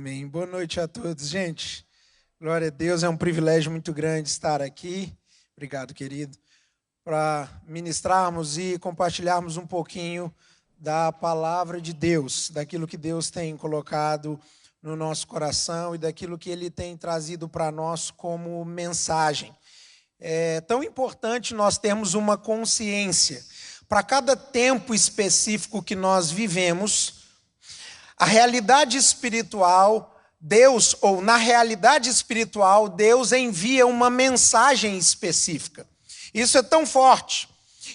Amém. Boa noite a todos, gente. Glória a Deus, é um privilégio muito grande estar aqui. Obrigado, querido, para ministrarmos e compartilharmos um pouquinho da palavra de Deus, daquilo que Deus tem colocado no nosso coração e daquilo que Ele tem trazido para nós como mensagem. É tão importante nós termos uma consciência. Para cada tempo específico que nós vivemos, a realidade espiritual, Deus, ou na realidade espiritual, Deus envia uma mensagem específica. Isso é tão forte.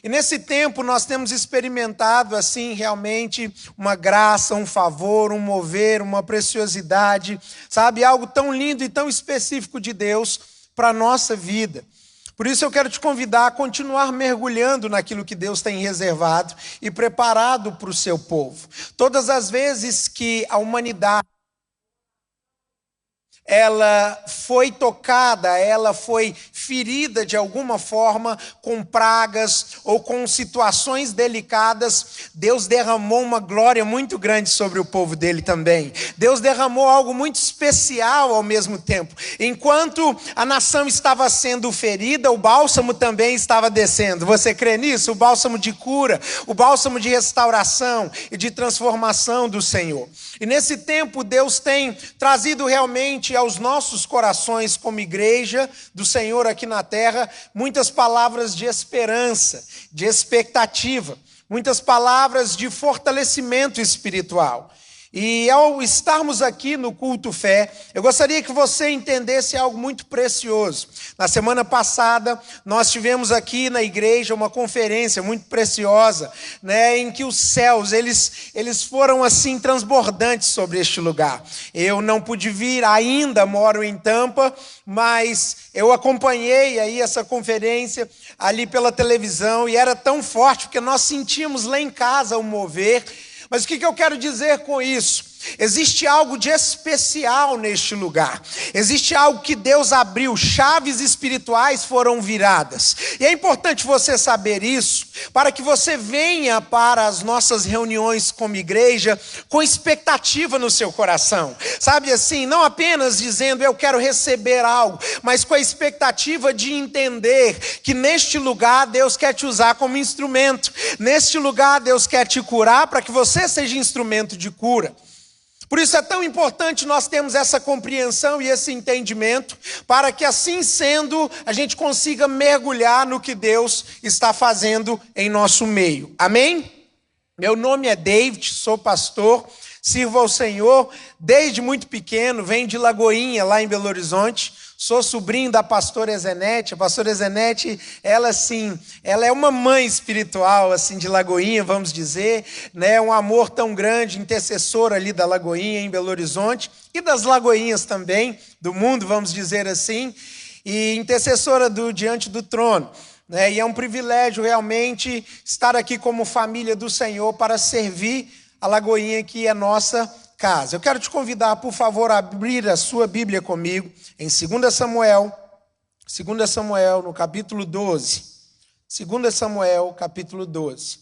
E nesse tempo nós temos experimentado, assim, realmente uma graça, um favor, um mover, uma preciosidade, sabe? Algo tão lindo e tão específico de Deus para a nossa vida. Por isso eu quero te convidar a continuar mergulhando naquilo que Deus tem reservado e preparado para o seu povo. Todas as vezes que a humanidade ela foi tocada, ela foi ferida de alguma forma com pragas ou com situações delicadas, Deus derramou uma glória muito grande sobre o povo dele também. Deus derramou algo muito especial ao mesmo tempo. Enquanto a nação estava sendo ferida, o bálsamo também estava descendo. Você crê nisso? O bálsamo de cura, o bálsamo de restauração e de transformação do Senhor. E nesse tempo Deus tem trazido realmente aos nossos corações como igreja do Senhor aqui na terra, muitas palavras de esperança, de expectativa, muitas palavras de fortalecimento espiritual. E ao estarmos aqui no Culto Fé, eu gostaria que você entendesse algo muito precioso. Na semana passada, nós tivemos aqui na igreja uma conferência muito preciosa, né, em que os céus, eles foram assim transbordantes sobre este lugar. Eu não pude vir, ainda moro em Tampa, mas eu acompanhei aí essa conferência ali pela televisão e era tão forte, porque nós sentimos lá em casa o mover. Mas o que eu quero dizer com isso? Existe algo de especial neste lugar. Existe algo que Deus abriu, chaves espirituais foram viradas. E é importante você saber isso, para que você venha para as nossas reuniões como igreja com expectativa no seu coração. Sabe assim, não apenas dizendo eu quero receber algo, mas com a expectativa de entender que neste lugar Deus quer te usar como instrumento. Neste lugar Deus quer te curar para que você seja instrumento de cura. Por isso é tão importante nós termos essa compreensão e esse entendimento, para que assim sendo, a gente consiga mergulhar no que Deus está fazendo em nosso meio. Amém? Meu nome é David, sou pastor, sirvo ao Senhor desde muito pequeno, venho de Lagoinha, lá em Belo Horizonte. Sou sobrinho da pastora Ezenete. A pastora Ezenete, ela é uma mãe espiritual assim de Lagoinha, vamos dizer, né? Um amor tão grande, intercessora ali da Lagoinha em Belo Horizonte e das Lagoinhas também, do mundo, vamos dizer assim, e intercessora diante do trono. Né? E é um privilégio realmente estar aqui como família do Senhor para servir a Lagoinha que é nossa casa. Eu quero te convidar, por favor, a abrir a sua Bíblia comigo em 2 Samuel, no capítulo 12. 2 Samuel, capítulo 12.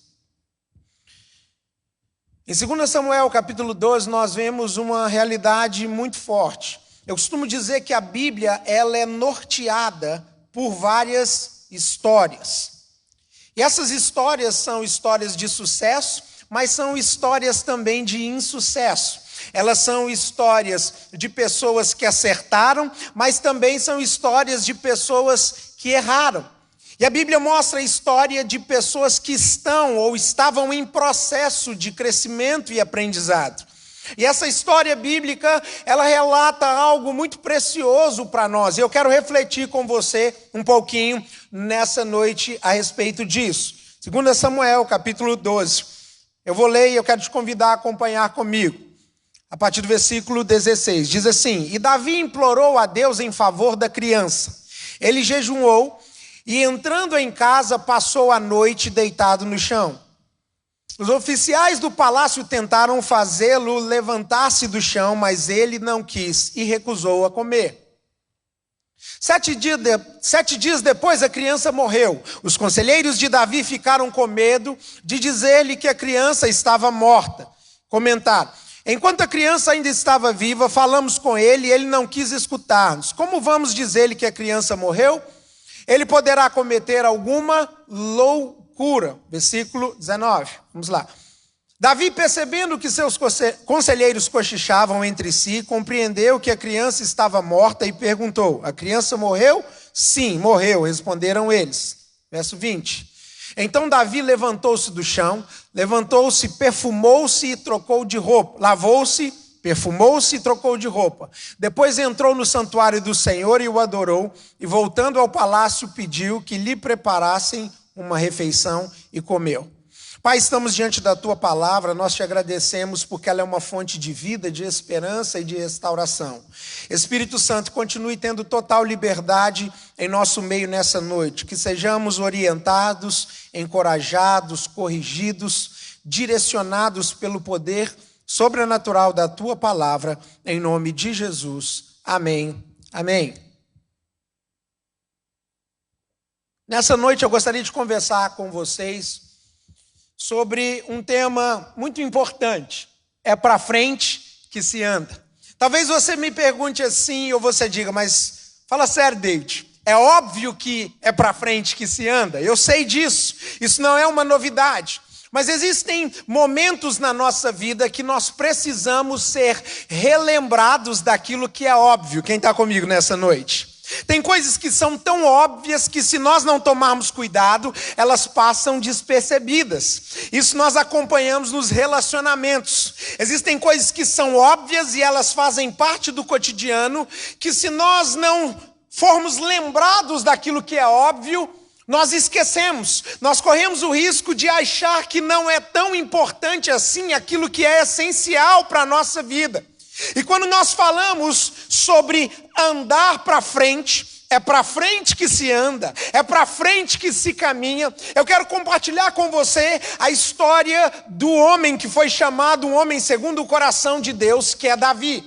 Em 2 Samuel, capítulo 12, nós vemos uma realidade muito forte. Eu costumo dizer que a Bíblia ela é norteada por várias histórias. E essas histórias são histórias de sucesso, mas são histórias também de insucesso. Elas são histórias de pessoas que acertaram, mas também são histórias de pessoas que erraram. E a Bíblia mostra a história de pessoas que estão ou estavam em processo de crescimento e aprendizado. E essa história bíblica, ela relata algo muito precioso para nós. E eu quero refletir com você um pouquinho nessa noite a respeito disso. 2 Samuel, capítulo 12. Eu vou ler e eu quero te convidar a acompanhar comigo. A partir do versículo 16, diz assim: E Davi implorou a Deus em favor da criança. Ele jejuou e, entrando em casa, passou a noite deitado no chão. Os oficiais do palácio tentaram fazê-lo levantar-se do chão, mas ele não quis e recusou a comer. 7 dias depois a criança morreu. Os conselheiros de Davi ficaram com medo de dizer-lhe que a criança estava morta. Comentaram: Enquanto a criança ainda estava viva, falamos com ele e ele não quis escutar-nos. Como vamos dizer-lhe que a criança morreu? Ele poderá cometer alguma loucura. Versículo 19. Vamos lá. Davi, percebendo que seus conselheiros cochichavam entre si, compreendeu que a criança estava morta e perguntou: a criança morreu? Sim, morreu, responderam eles. Verso 20. Então Davi levantou-se do chão, levantou-se, perfumou-se e trocou de roupa. Lavou-se, perfumou-se e trocou de roupa. Depois entrou no santuário do Senhor e o adorou, e voltando ao palácio pediu que lhe preparassem uma refeição e comeu. Pai, estamos diante da Tua palavra, nós te agradecemos porque ela é uma fonte de vida, de esperança e de restauração. Espírito Santo, continue tendo total liberdade em nosso meio nessa noite, que sejamos orientados, encorajados, corrigidos, direcionados pelo poder sobrenatural da Tua palavra, em nome de Jesus. Amém. Amém. Nessa noite eu gostaria de conversar com vocês sobre um tema muito importante. É para frente que se anda. Talvez você me pergunte assim, ou você diga, mas fala sério, David, é óbvio que é para frente que se anda. Eu sei disso, isso não é uma novidade. Mas existem momentos na nossa vida que nós precisamos ser relembrados daquilo que é óbvio. Quem está comigo nessa noite? Tem coisas que são tão óbvias que, se nós não tomarmos cuidado, elas passam despercebidas. Isso nós acompanhamos nos relacionamentos. Existem coisas que são óbvias e elas fazem parte do cotidiano, que se nós não formos lembrados daquilo que é óbvio, nós esquecemos. Nós corremos o risco de achar que não é tão importante assim aquilo que é essencial para a nossa vida. E quando nós falamos sobre andar para frente, é para frente que se anda, é para frente que se caminha. Eu quero compartilhar com você a história do homem que foi chamado um homem segundo o coração de Deus, que é Davi.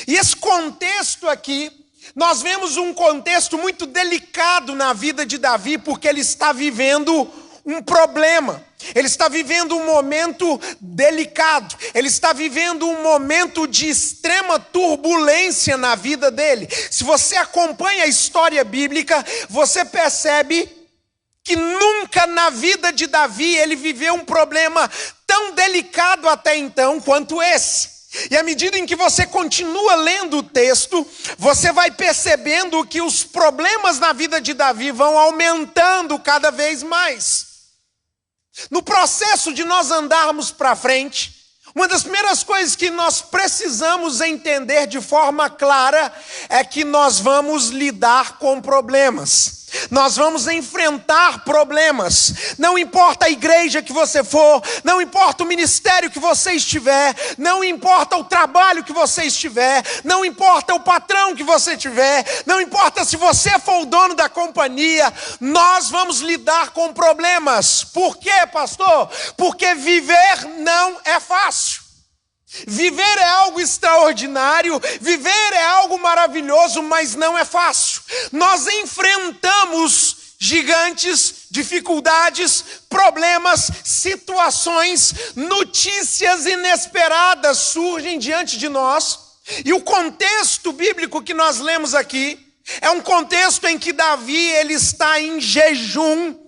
E esse contexto aqui, nós vemos um contexto muito delicado na vida de Davi, porque ele está vivendo um problema. Ele está vivendo um momento delicado. Ele está vivendo um momento de extrema turbulência na vida dele. Se você acompanha a história bíblica, você percebe que nunca na vida de Davi ele viveu um problema tão delicado até então quanto esse. E à medida em que você continua lendo o texto, você vai percebendo que os problemas na vida de Davi vão aumentando cada vez mais. No processo de nós andarmos para frente, uma das primeiras coisas que nós precisamos entender de forma clara é que nós vamos lidar com problemas. Nós vamos enfrentar problemas. Não importa a igreja que você for, não importa o ministério que você estiver, não importa o trabalho que você estiver, não importa o patrão que você tiver, não importa se você for o dono da companhia, nós vamos lidar com problemas. Por quê, pastor? Porque viver não é fácil. Viver é algo extraordinário, viver é algo maravilhoso, mas não é fácil. Nós enfrentamos gigantes, dificuldades, problemas, situações, notícias inesperadas surgem diante de nós. E o contexto bíblico que nós lemos aqui é um contexto em que Davi ele está em jejum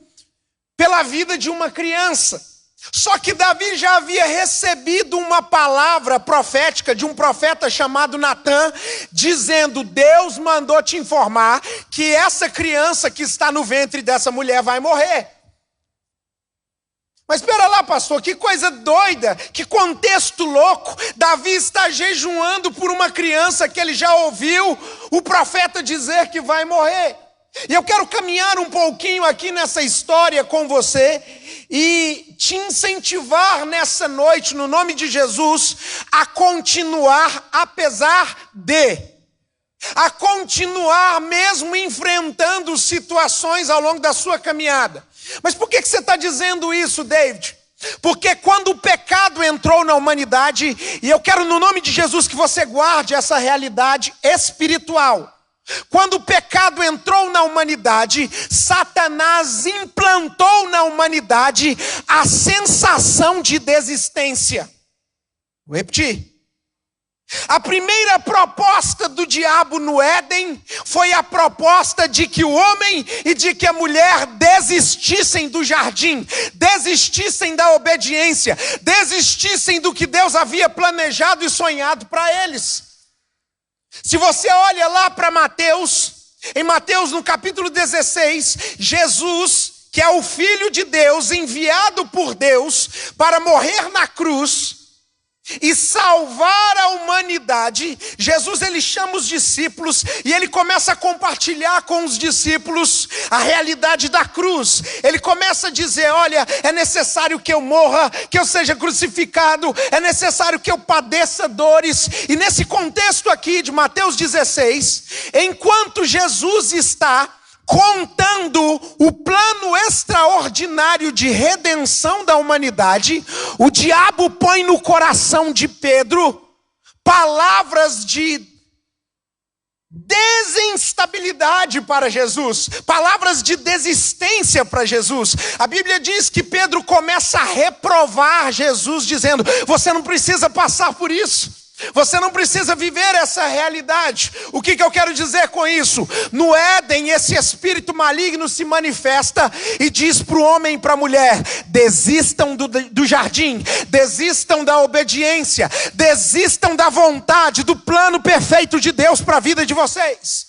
pela vida de uma criança. Só que Davi já havia recebido uma palavra profética de um profeta chamado Natã, dizendo: Deus mandou te informar que essa criança que está no ventre dessa mulher vai morrer. Mas espera lá, pastor, que coisa doida, que contexto louco. Davi está jejuando por uma criança que ele já ouviu o profeta dizer que vai morrer. E eu quero caminhar um pouquinho aqui nessa história com você e te incentivar nessa noite, no nome de Jesus, a continuar apesar de, a continuar mesmo enfrentando situações ao longo da sua caminhada. Mas por que você está dizendo isso, David? Porque quando o pecado entrou na humanidade, e eu quero no nome de Jesus que você guarde essa realidade espiritual. Quando o pecado entrou na humanidade, Satanás implantou na humanidade a sensação de desistência. Vou repetir. A primeira proposta do diabo no Éden foi a proposta de que o homem e de que a mulher desistissem do jardim, desistissem da obediência, desistissem do que Deus havia planejado e sonhado para eles. Se você olha lá para Mateus, em Mateus no capítulo 16, Jesus, que é o Filho de Deus, enviado por Deus para morrer na cruz e salvar a humanidade, Jesus ele chama os discípulos e ele começa a compartilhar com os discípulos a realidade da cruz. Ele começa a dizer: olha, é necessário que eu morra, que eu seja crucificado, é necessário que eu padeça dores. E nesse contexto aqui de Mateus 16, enquanto Jesus está contando o plano extraordinário de redenção da humanidade, o diabo põe no coração de Pedro palavras de desinstabilidade para Jesus, palavras de desistência para Jesus. A Bíblia diz que Pedro começa a reprovar Jesus, dizendo: você não precisa passar por isso. Você não precisa viver essa realidade. O que eu quero dizer com isso? No Éden, esse espírito maligno se manifesta e diz para o homem e para a mulher: desistam do jardim, desistam da obediência, desistam da vontade, do plano perfeito de Deus para a vida de vocês.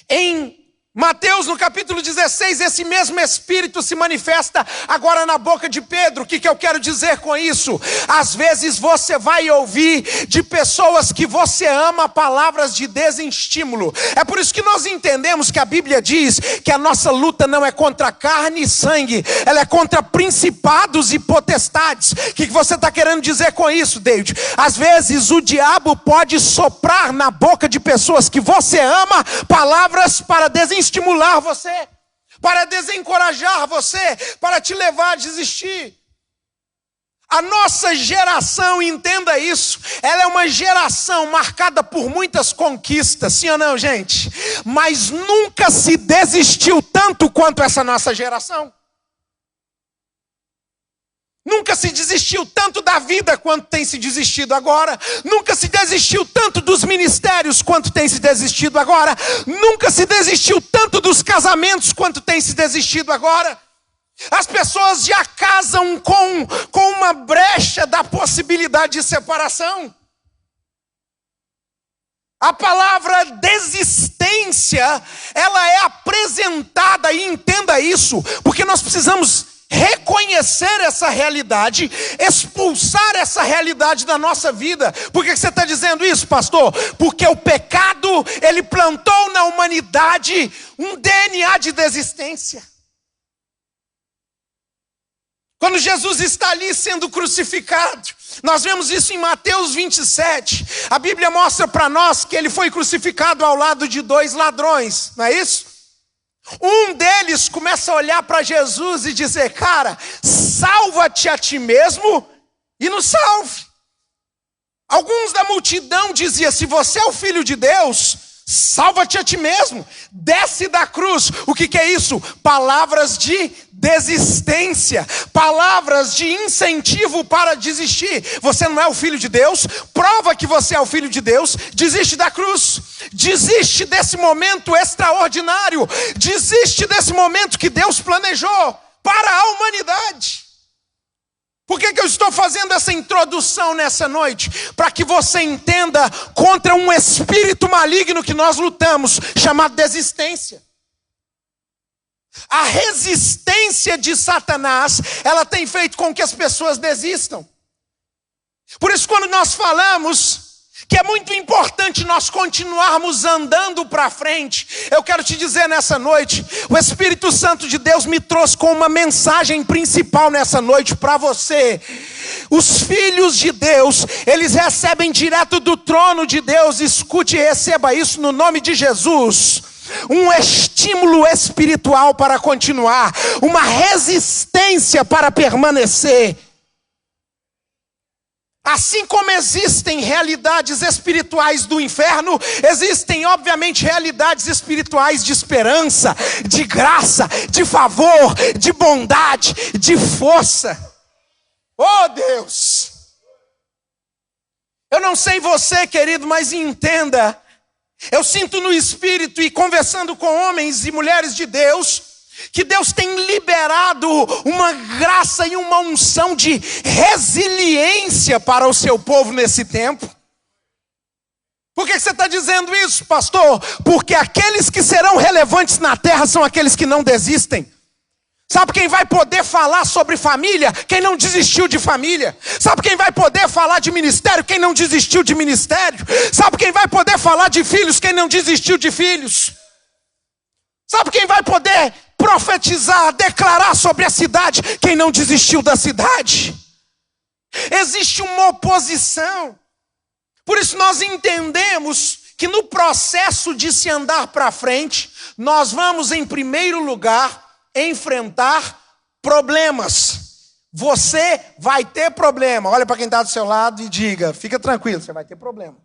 Em Mateus, no capítulo 16, esse mesmo Espírito se manifesta agora na boca de Pedro. O que eu quero dizer com isso? Às vezes você vai ouvir de pessoas que você ama palavras de desestímulo. É por isso que nós entendemos que a Bíblia diz que a nossa luta não é contra carne e sangue, ela é contra principados e potestades. O que você está querendo dizer com isso, David? Às vezes o diabo pode soprar na boca de pessoas que você ama palavras para desestimular você, para desencorajar você, para te levar a desistir. A nossa geração, entenda isso, ela é uma geração marcada por muitas conquistas, sim ou não, gente? Mas nunca se desistiu tanto quanto essa nossa geração. Nunca se desistiu tanto da vida quanto tem se desistido agora. Nunca se desistiu tanto dos ministérios quanto tem se desistido agora. Nunca se desistiu tanto dos casamentos quanto tem se desistido agora. As pessoas já casam com uma brecha da possibilidade de separação. A palavra desistência, ela é apresentada, e entenda isso, porque nós precisamos reconhecer essa realidade, expulsar essa realidade da nossa vida. Por que você está dizendo isso, pastor? Porque o pecado, ele plantou na humanidade um DNA de desistência. Quando Jesus está ali sendo crucificado, nós vemos isso em Mateus 27. A Bíblia mostra para nós que ele foi crucificado ao lado de 2 ladrões, não é isso? Um deles começa a olhar para Jesus e dizer: cara, salva-te a ti mesmo e nos salve. Alguns da multidão diziam: se você é o Filho de Deus, salva-te a ti mesmo, desce da cruz. O que é isso? Palavras de desistência, palavras de incentivo para desistir. Você não é o Filho de Deus? Prova que você é o Filho de Deus. Desiste da cruz, desiste desse momento extraordinário, desiste desse momento que Deus planejou para a humanidade. Por que eu estou fazendo essa introdução nessa noite? Para que você entenda contra um espírito maligno que nós lutamos, chamado desistência. A resistência de Satanás, ela tem feito com que as pessoas desistam. Por isso, quando nós falamos que é muito importante nós continuarmos andando para frente, eu quero te dizer nessa noite, o Espírito Santo de Deus me trouxe com uma mensagem principal nessa noite para você. Os filhos de Deus, eles recebem direto do trono de Deus, escute e receba isso no nome de Jesus, um estímulo espiritual para continuar, uma resistência para permanecer. Assim como existem realidades espirituais do inferno, existem obviamente realidades espirituais de esperança, de graça, de favor, de bondade, de força. Oh Deus! Eu não sei você, querido, mas entenda. Eu sinto no Espírito e conversando com homens e mulheres de Deus, que Deus tem liberado uma graça e uma unção de resiliência para o seu povo nesse tempo. Por que você está dizendo isso, pastor? Porque aqueles que serão relevantes na terra são aqueles que não desistem. Sabe quem vai poder falar sobre família? Quem não desistiu de família. Sabe quem vai poder falar de ministério? Quem não desistiu de ministério. Sabe quem vai poder falar de filhos? Quem não desistiu de filhos. Sabe quem vai poder profetizar, declarar sobre a cidade? Quem não desistiu da cidade. Existe uma oposição. Por isso nós entendemos que no processo de se andar para frente, nós vamos em primeiro lugar enfrentar problemas. Você vai ter problema. Olha para quem está do seu lado e diga, fica tranquilo, você vai ter problema.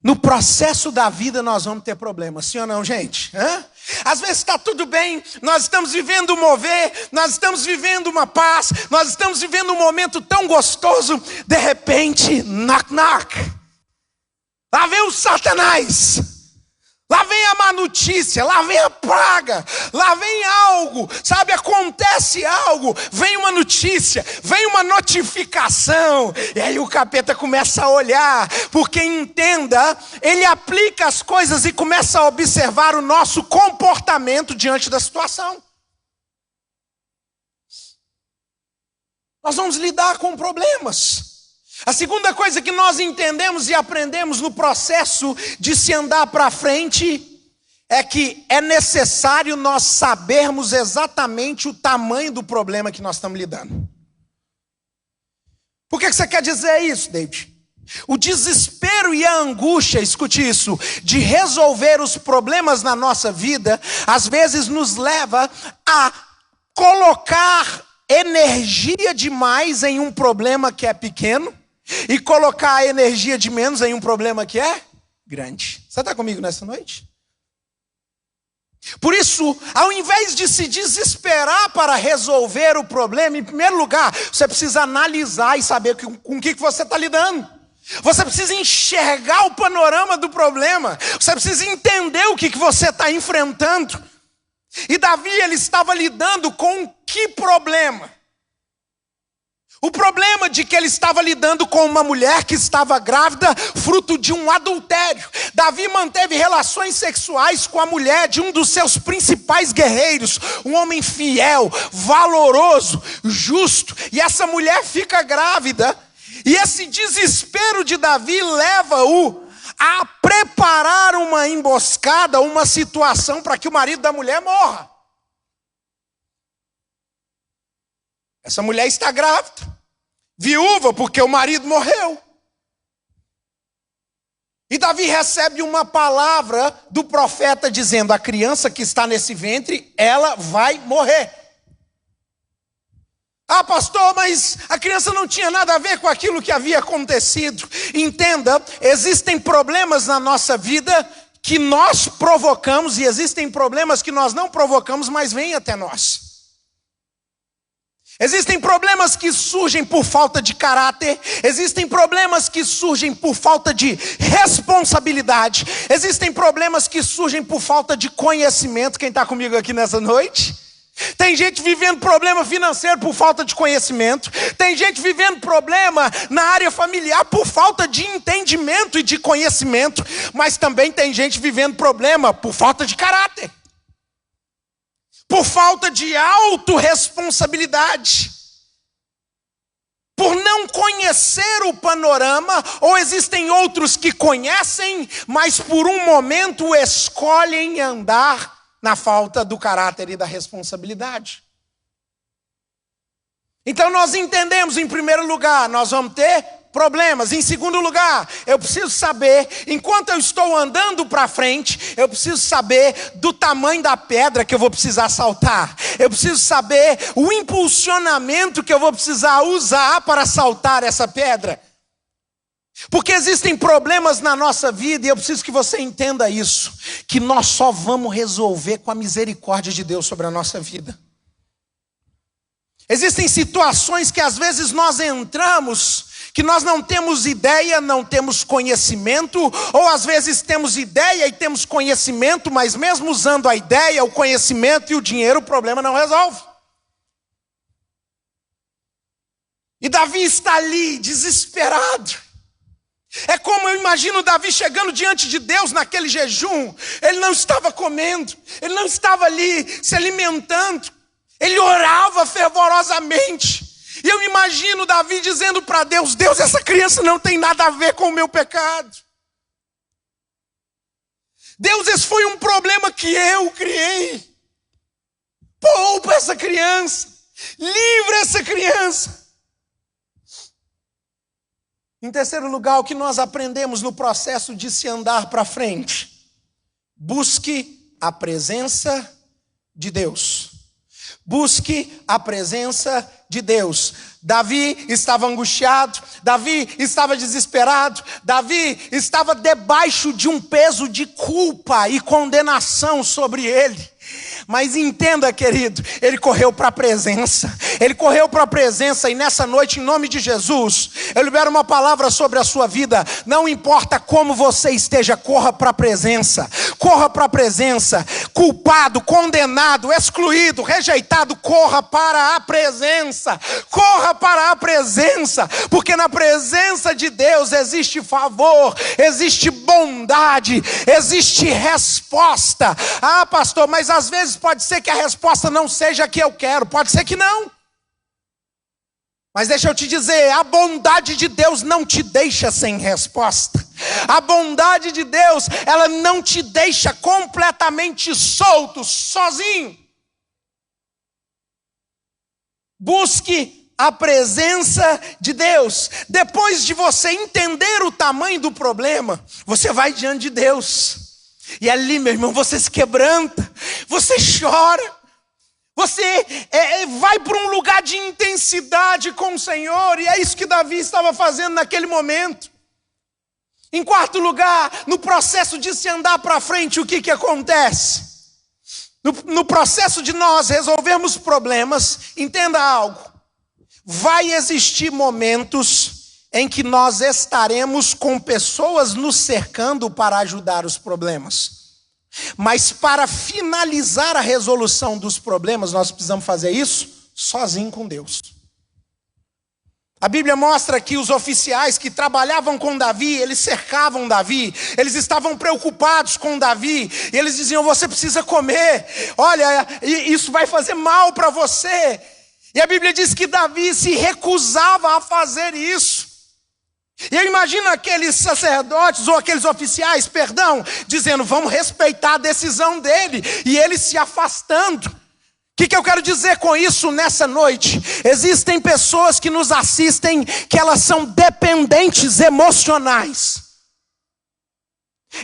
No processo da vida nós vamos ter problemas, sim ou não, gente? Às vezes está tudo bem, nós estamos vivendo um mover, nós estamos vivendo uma paz, nós estamos vivendo um momento tão gostoso, de repente, knock knock. Lá vem o Satanás. Lá vem a má notícia, lá vem a praga, lá vem algo, sabe, acontece algo, vem uma notícia, vem uma notificação, e aí o capeta começa a olhar, porque entenda, ele aplica as coisas e começa a observar o nosso comportamento diante da situação. Nós vamos lidar com problemas. A segunda coisa que nós entendemos e aprendemos no processo de se andar para frente é que é necessário nós sabermos exatamente o tamanho do problema que nós estamos lidando. Por que você quer dizer isso, David? O desespero e a angústia, escute isso, de resolver os problemas na nossa vida, às vezes nos leva a colocar energia demais em um problema que é pequeno, e colocar a energia de menos em um problema que é grande. Você está comigo nessa noite? Por isso, ao invés de se desesperar para resolver o problema, em primeiro lugar, você precisa analisar e saber com o que você está lidando. Você precisa enxergar o panorama do problema. Você precisa entender o que você está enfrentando. E Davi, ele estava lidando com que problema? O problema de que ele estava lidando com uma mulher que estava grávida, fruto de um adultério. Davi manteve relações sexuais com a mulher de um dos seus principais guerreiros, um homem fiel, valoroso, justo. E essa mulher fica grávida, e esse desespero de Davi leva-o a preparar uma emboscada, uma situação para que o marido da mulher morra. Essa mulher está grávida, viúva porque o marido morreu. E Davi recebe uma palavra do profeta dizendo: a criança que está nesse ventre, ela vai morrer. Ah, pastor, mas a criança não tinha nada a ver com aquilo que havia acontecido. Entenda, existem problemas na nossa vida que nós provocamos, e existem problemas que nós não provocamos, mas vêm até nós. Existem problemas que surgem por falta de caráter. Existem problemas que surgem por falta de responsabilidade. Existem problemas que surgem por falta de conhecimento. Quem está comigo aqui nessa noite? Tem gente vivendo problema financeiro por falta de conhecimento. Tem gente vivendo problema na área familiar por falta de entendimento e de conhecimento. Mas também tem gente vivendo problema por falta de caráter, por falta de autorresponsabilidade, por não conhecer o panorama. Ou existem outros que conhecem, mas por um momento escolhem andar na falta do caráter e da responsabilidade. Então nós entendemos, em primeiro lugar, nós vamos ter problemas. Em segundo lugar, eu preciso saber, enquanto eu estou andando para frente, eu preciso saber do tamanho da pedra que eu vou precisar saltar. Eu preciso saber o impulsionamento que eu vou precisar usar para saltar essa pedra. Porque existem problemas na nossa vida, e eu preciso que você entenda isso, que nós só vamos resolver com a misericórdia de Deus sobre a nossa vida. Existem situações que às vezes nós entramos, que nós não temos ideia, não temos conhecimento, ou às vezes temos ideia e temos conhecimento, mas mesmo usando a ideia, o conhecimento e o dinheiro, o problema não resolve. E Davi está ali, desesperado. É como eu imagino Davi chegando diante de Deus naquele jejum. Ele não estava comendo, ele não estava ali se alimentando. Ele orava fervorosamente. E eu imagino Davi dizendo para Deus: Deus, essa criança não tem nada a ver com o meu pecado. Deus, esse foi um problema que eu criei. Poupa essa criança. Livra essa criança. Em terceiro lugar, o que nós aprendemos no processo de se andar para frente? Busque a presença de Deus. Busque a presença de Deus. Davi estava angustiado, Davi estava desesperado, Davi estava debaixo de um peso de culpa e condenação sobre ele. Mas entenda, querido, ele correu para a presença. Ele correu para a presença e nessa noite, em nome de Jesus, eu libero uma palavra sobre a sua vida. Não importa como você esteja, corra para a presença. Corra para a presença. Culpado, condenado, excluído, rejeitado, corra para a presença. Corra para a presença, porque na presença de Deus existe favor, existe bondade, existe resposta. Ah, pastor, mas às vezes pode ser que a resposta não seja a que eu quero, pode ser que não. Mas deixa eu te dizer, a bondade de Deus não te deixa sem resposta. A bondade de Deus, ela não te deixa completamente solto, sozinho. Busque a presença de Deus. Depois de você entender o tamanho do problema, você vai diante de Deus. E ali, meu irmão, você se quebranta, você chora, você vai para um lugar de intensidade com o Senhor. E é isso que Davi estava fazendo naquele momento. Em quarto lugar, no processo de se andar para frente, o que acontece? No processo de nós resolvermos problemas, entenda algo. Vai existir momentos em que nós estaremos com pessoas nos cercando para ajudar os problemas. Mas para finalizar a resolução dos problemas, nós precisamos fazer isso sozinho com Deus. A Bíblia mostra que os oficiais que trabalhavam com Davi, eles cercavam Davi, eles estavam preocupados com Davi, e eles diziam: você precisa comer, olha, isso vai fazer mal para você. E a Bíblia diz que Davi se recusava a fazer isso. E eu imagino aqueles sacerdotes ou aqueles oficiais, dizendo: vamos respeitar a decisão dele, e ele se afastando. O que eu quero dizer com isso nessa noite? Existem pessoas que nos assistem que elas são dependentes emocionais.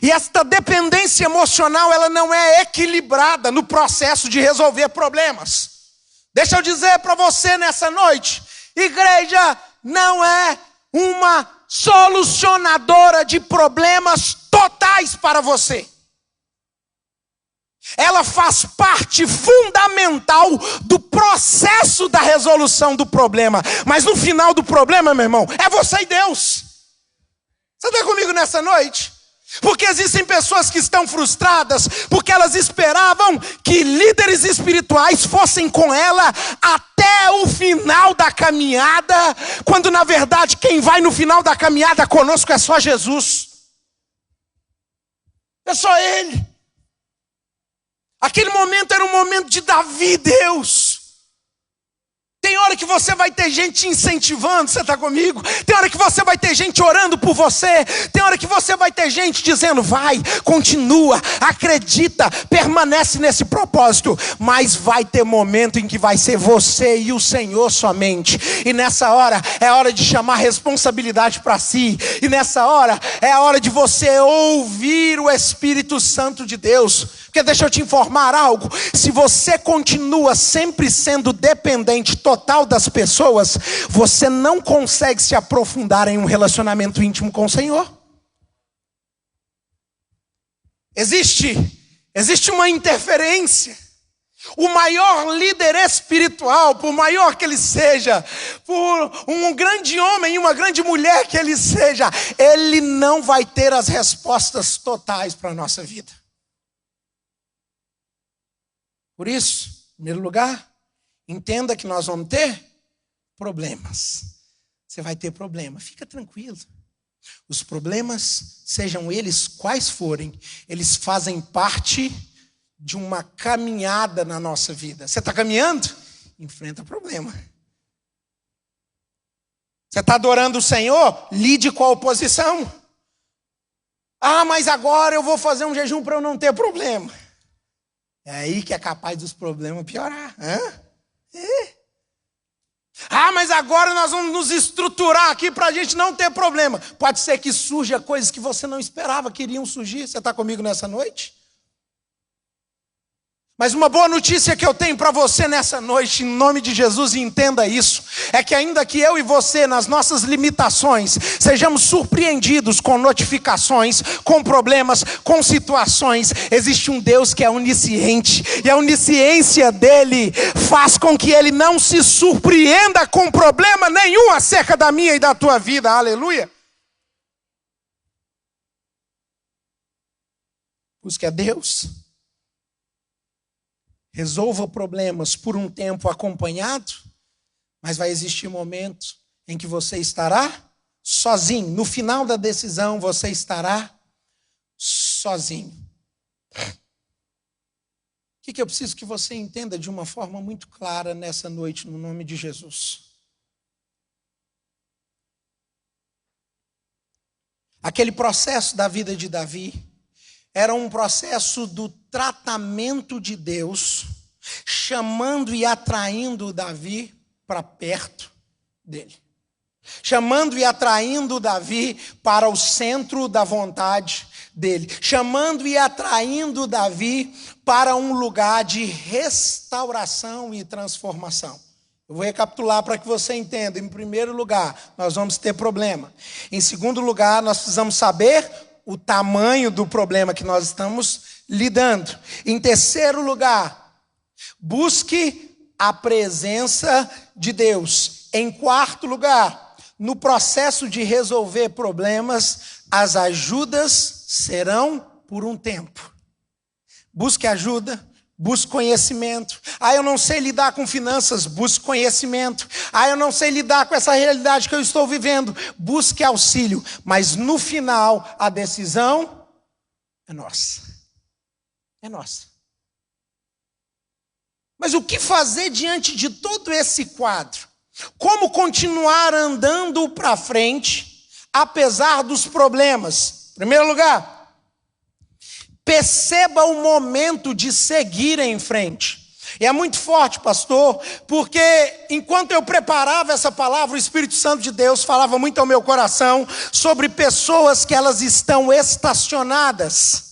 E esta dependência emocional, ela não é equilibrada no processo de resolver problemas. Deixa eu dizer para você nessa noite: igreja não é uma solucionadora de problemas totais para você. Ela faz parte fundamental do processo da resolução do problema. Mas no final do problema, meu irmão, é você e Deus. Você está comigo nessa noite? Porque existem pessoas que estão frustradas porque elas esperavam que líderes espirituais fossem com ela até o final da caminhada, quando na verdade quem vai no final da caminhada conosco é só Jesus. É só Ele. Aquele momento era um momento de Davi e Deus. Tem hora que você vai ter gente te incentivando, você está comigo? Tem hora que você vai ter gente orando por você. Tem hora que você vai ter gente dizendo: vai, continua, acredita, permanece nesse propósito. Mas vai ter momento em que vai ser você e o Senhor somente. E nessa hora é hora de chamar responsabilidade para si. E nessa hora é a hora de você ouvir o Espírito Santo de Deus. Porque deixa eu te informar algo: se você continua sempre sendo dependente total das pessoas, você não consegue se aprofundar em um relacionamento íntimo com o Senhor. Existe uma interferência. O maior líder espiritual, por maior que ele seja, por um grande homem e uma grande mulher que ele seja, ele não vai ter as respostas totais para a nossa vida. Por isso, em primeiro lugar, entenda que nós vamos ter problemas. Você vai ter problema, fica tranquilo. Os problemas, sejam eles quais forem, eles fazem parte de uma caminhada na nossa vida. Você está caminhando? Enfrenta problema. Você está adorando o Senhor? Lide com a oposição. Ah, mas agora eu vou fazer um jejum para eu não ter problema. É aí que é capaz dos problemas piorar. Ah, mas agora nós vamos nos estruturar aqui para a gente não ter problema. Pode ser que surja coisas que você não esperava que iriam surgir. Você está comigo nessa noite? Mas uma boa notícia que eu tenho para você nessa noite, em nome de Jesus, e entenda isso, é que ainda que eu e você, nas nossas limitações, sejamos surpreendidos com notificações, com problemas, com situações, existe um Deus que é onisciente, e a onisciência dele faz com que ele não se surpreenda com problema nenhum acerca da minha e da tua vida, aleluia. Busque a Deus. Resolva problemas por um tempo acompanhado, mas vai existir momento em que você estará sozinho. No final da decisão, você estará sozinho. O que eu preciso que você entenda de uma forma muito clara nessa noite, no nome de Jesus? Aquele processo da vida de Davi era um processo do tratamento de Deus, chamando e atraindo Davi para perto dele. Chamando e atraindo Davi para o centro da vontade dele. Chamando e atraindo Davi para um lugar de restauração e transformação. Eu vou recapitular para que você entenda. Em primeiro lugar, nós vamos ter problema. Em segundo lugar, nós precisamos saber o tamanho do problema que nós estamos lidando. Em terceiro lugar, busque a presença de Deus. Em quarto lugar, no processo de resolver problemas, as ajudas serão por um tempo. Busque ajuda, busque conhecimento. Ah, eu não sei lidar com finanças, busque conhecimento. Ah, eu não sei lidar com essa realidade que eu estou vivendo, busque auxílio. Mas no final, a decisão é nossa. É nossa. Mas o que fazer diante de todo esse quadro? Como continuar andando para frente, apesar dos problemas? Em primeiro lugar, perceba o momento de seguir em frente. E é muito forte, pastor, porque enquanto eu preparava essa palavra, o Espírito Santo de Deus falava muito ao meu coração sobre pessoas que elas estão estacionadas.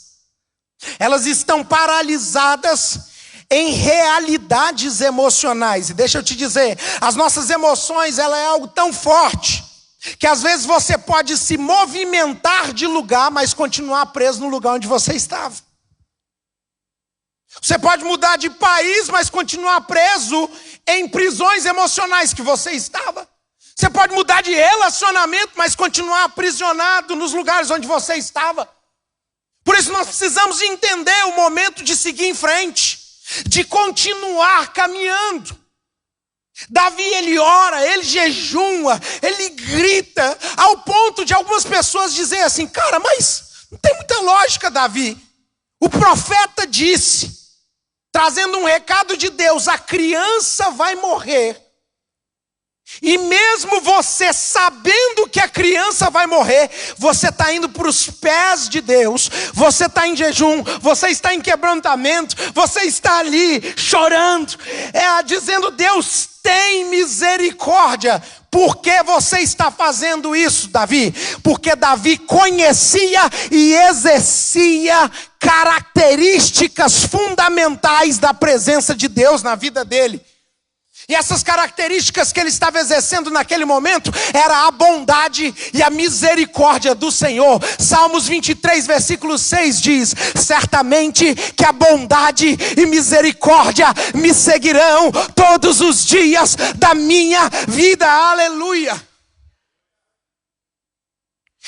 Elas estão paralisadas em realidades emocionais. E deixa eu te dizer, as nossas emoções, ela é algo tão forte, que às vezes você pode se movimentar de lugar, mas continuar preso no lugar onde você estava. Você pode mudar de país, mas continuar preso em prisões emocionais que você estava. Você pode mudar de relacionamento, mas continuar aprisionado nos lugares onde você estava. Por isso nós precisamos entender o momento de seguir em frente, de continuar caminhando. Davi, ele ora, ele jejua, ele grita, ao ponto de algumas pessoas dizerem assim: cara, mas não tem muita lógica, Davi. O profeta disse, trazendo um recado de Deus, a criança vai morrer. E mesmo você sabendo que a criança vai morrer, você está indo para os pés de Deus, você está em jejum, você está em quebrantamento, você está ali chorando, dizendo: Deus, tem misericórdia. Por que você está fazendo isso, Davi? Porque Davi conhecia e exercia características fundamentais da presença de Deus na vida dele. E essas características que ele estava exercendo naquele momento era a bondade e a misericórdia do Senhor. Salmos 23, versículo 6 diz: certamente que a bondade e misericórdia me seguirão todos os dias da minha vida. Aleluia!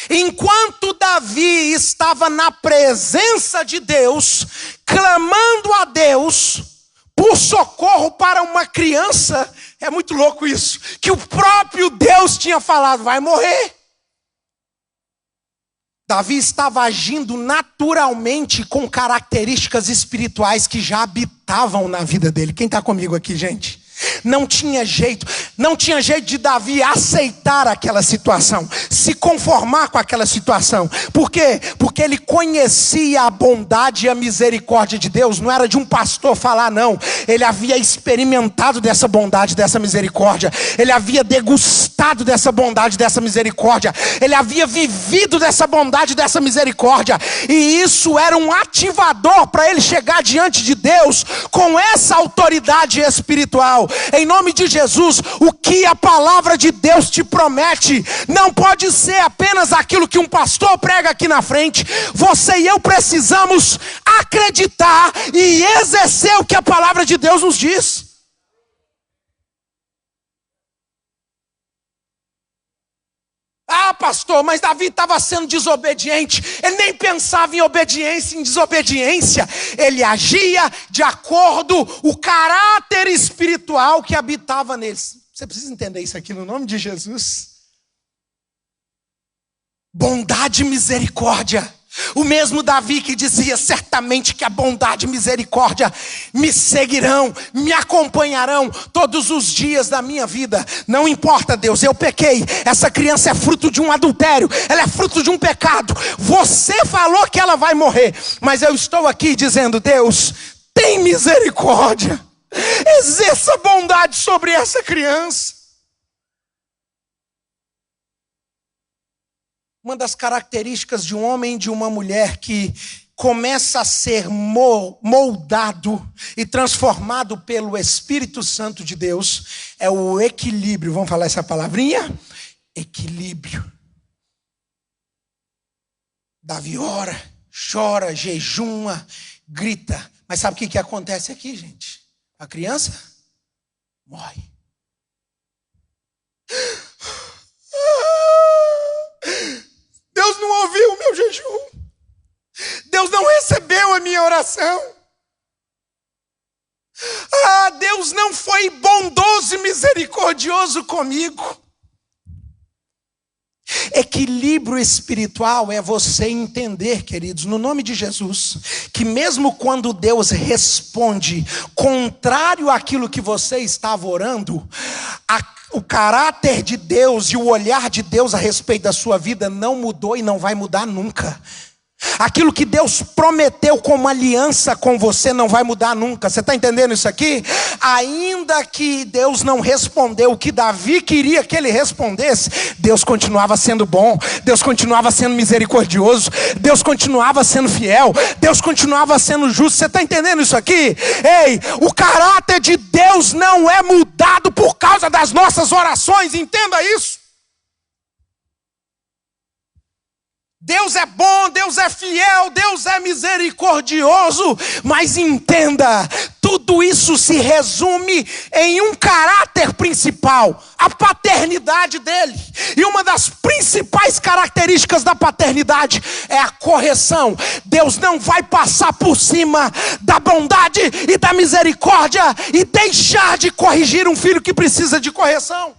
Enquanto Davi estava na presença de Deus, clamando a Deus por socorro para uma criança, é muito louco isso, que o próprio Deus tinha falado, vai morrer. Davi estava agindo naturalmente com características espirituais que já habitavam na vida dele. Quem está comigo aqui, gente? Não tinha jeito de Davi aceitar aquela situação, se conformar com aquela situação. Por quê? Porque ele conhecia a bondade e a misericórdia de Deus. Não era de um pastor falar, não. Ele havia experimentado dessa bondade, dessa misericórdia. Ele havia degustado dessa bondade, dessa misericórdia. Ele havia vivido dessa bondade, dessa misericórdia. E isso era um ativador para ele chegar diante de Deus com essa autoridade espiritual. Em nome de Jesus, o que a palavra de Deus te promete não pode ser apenas aquilo que um pastor prega aqui na frente. Você e eu precisamos acreditar e exercer o que a palavra de Deus nos diz. Ah, pastor, mas Davi estava sendo desobediente. Ele nem pensava em obediência, em desobediência. Ele agia de acordo com o caráter espiritual que habitava neles. Você precisa entender isso aqui no nome de Jesus. Bondade e misericórdia. O mesmo Davi que dizia, certamente que a bondade e misericórdia me seguirão, me acompanharão todos os dias da minha vida. Não importa, Deus, eu pequei. Essa criança é fruto de um adultério, ela é fruto de um pecado. Você falou que ela vai morrer, mas eu estou aqui dizendo, Deus, tem misericórdia. Exerça bondade sobre essa criança. Uma das características de um homem e de uma mulher que começa a ser moldado e transformado pelo Espírito Santo de Deus é o equilíbrio. Vamos falar essa palavrinha? Equilíbrio. Davi ora, chora, jejuma, grita. Mas sabe o que acontece aqui, gente? A criança morre. Deus não ouviu o meu jejum. Deus não recebeu a minha oração. Ah, Deus não foi bondoso e misericordioso comigo. Equilíbrio espiritual é você entender, queridos, no nome de Jesus, que mesmo quando Deus responde contrário àquilo que você estava orando, o caráter de Deus e o olhar de Deus a respeito da sua vida não mudou e não vai mudar nunca. Aquilo que Deus prometeu como aliança com você não vai mudar nunca. Você está entendendo isso aqui? Ainda que Deus não respondeu o que Davi queria que ele respondesse, Deus continuava sendo bom, Deus continuava sendo misericordioso, Deus continuava sendo fiel, Deus continuava sendo justo. Você está entendendo isso aqui? Ei, o caráter de Deus não é mudado por causa das nossas orações, entenda isso. Deus é bom, Deus é fiel, Deus é misericordioso, mas entenda, tudo isso se resume em um caráter principal, a paternidade dele. E uma das principais características da paternidade é a correção. Deus não vai passar por cima da bondade e da misericórdia e deixar de corrigir um filho que precisa de correção.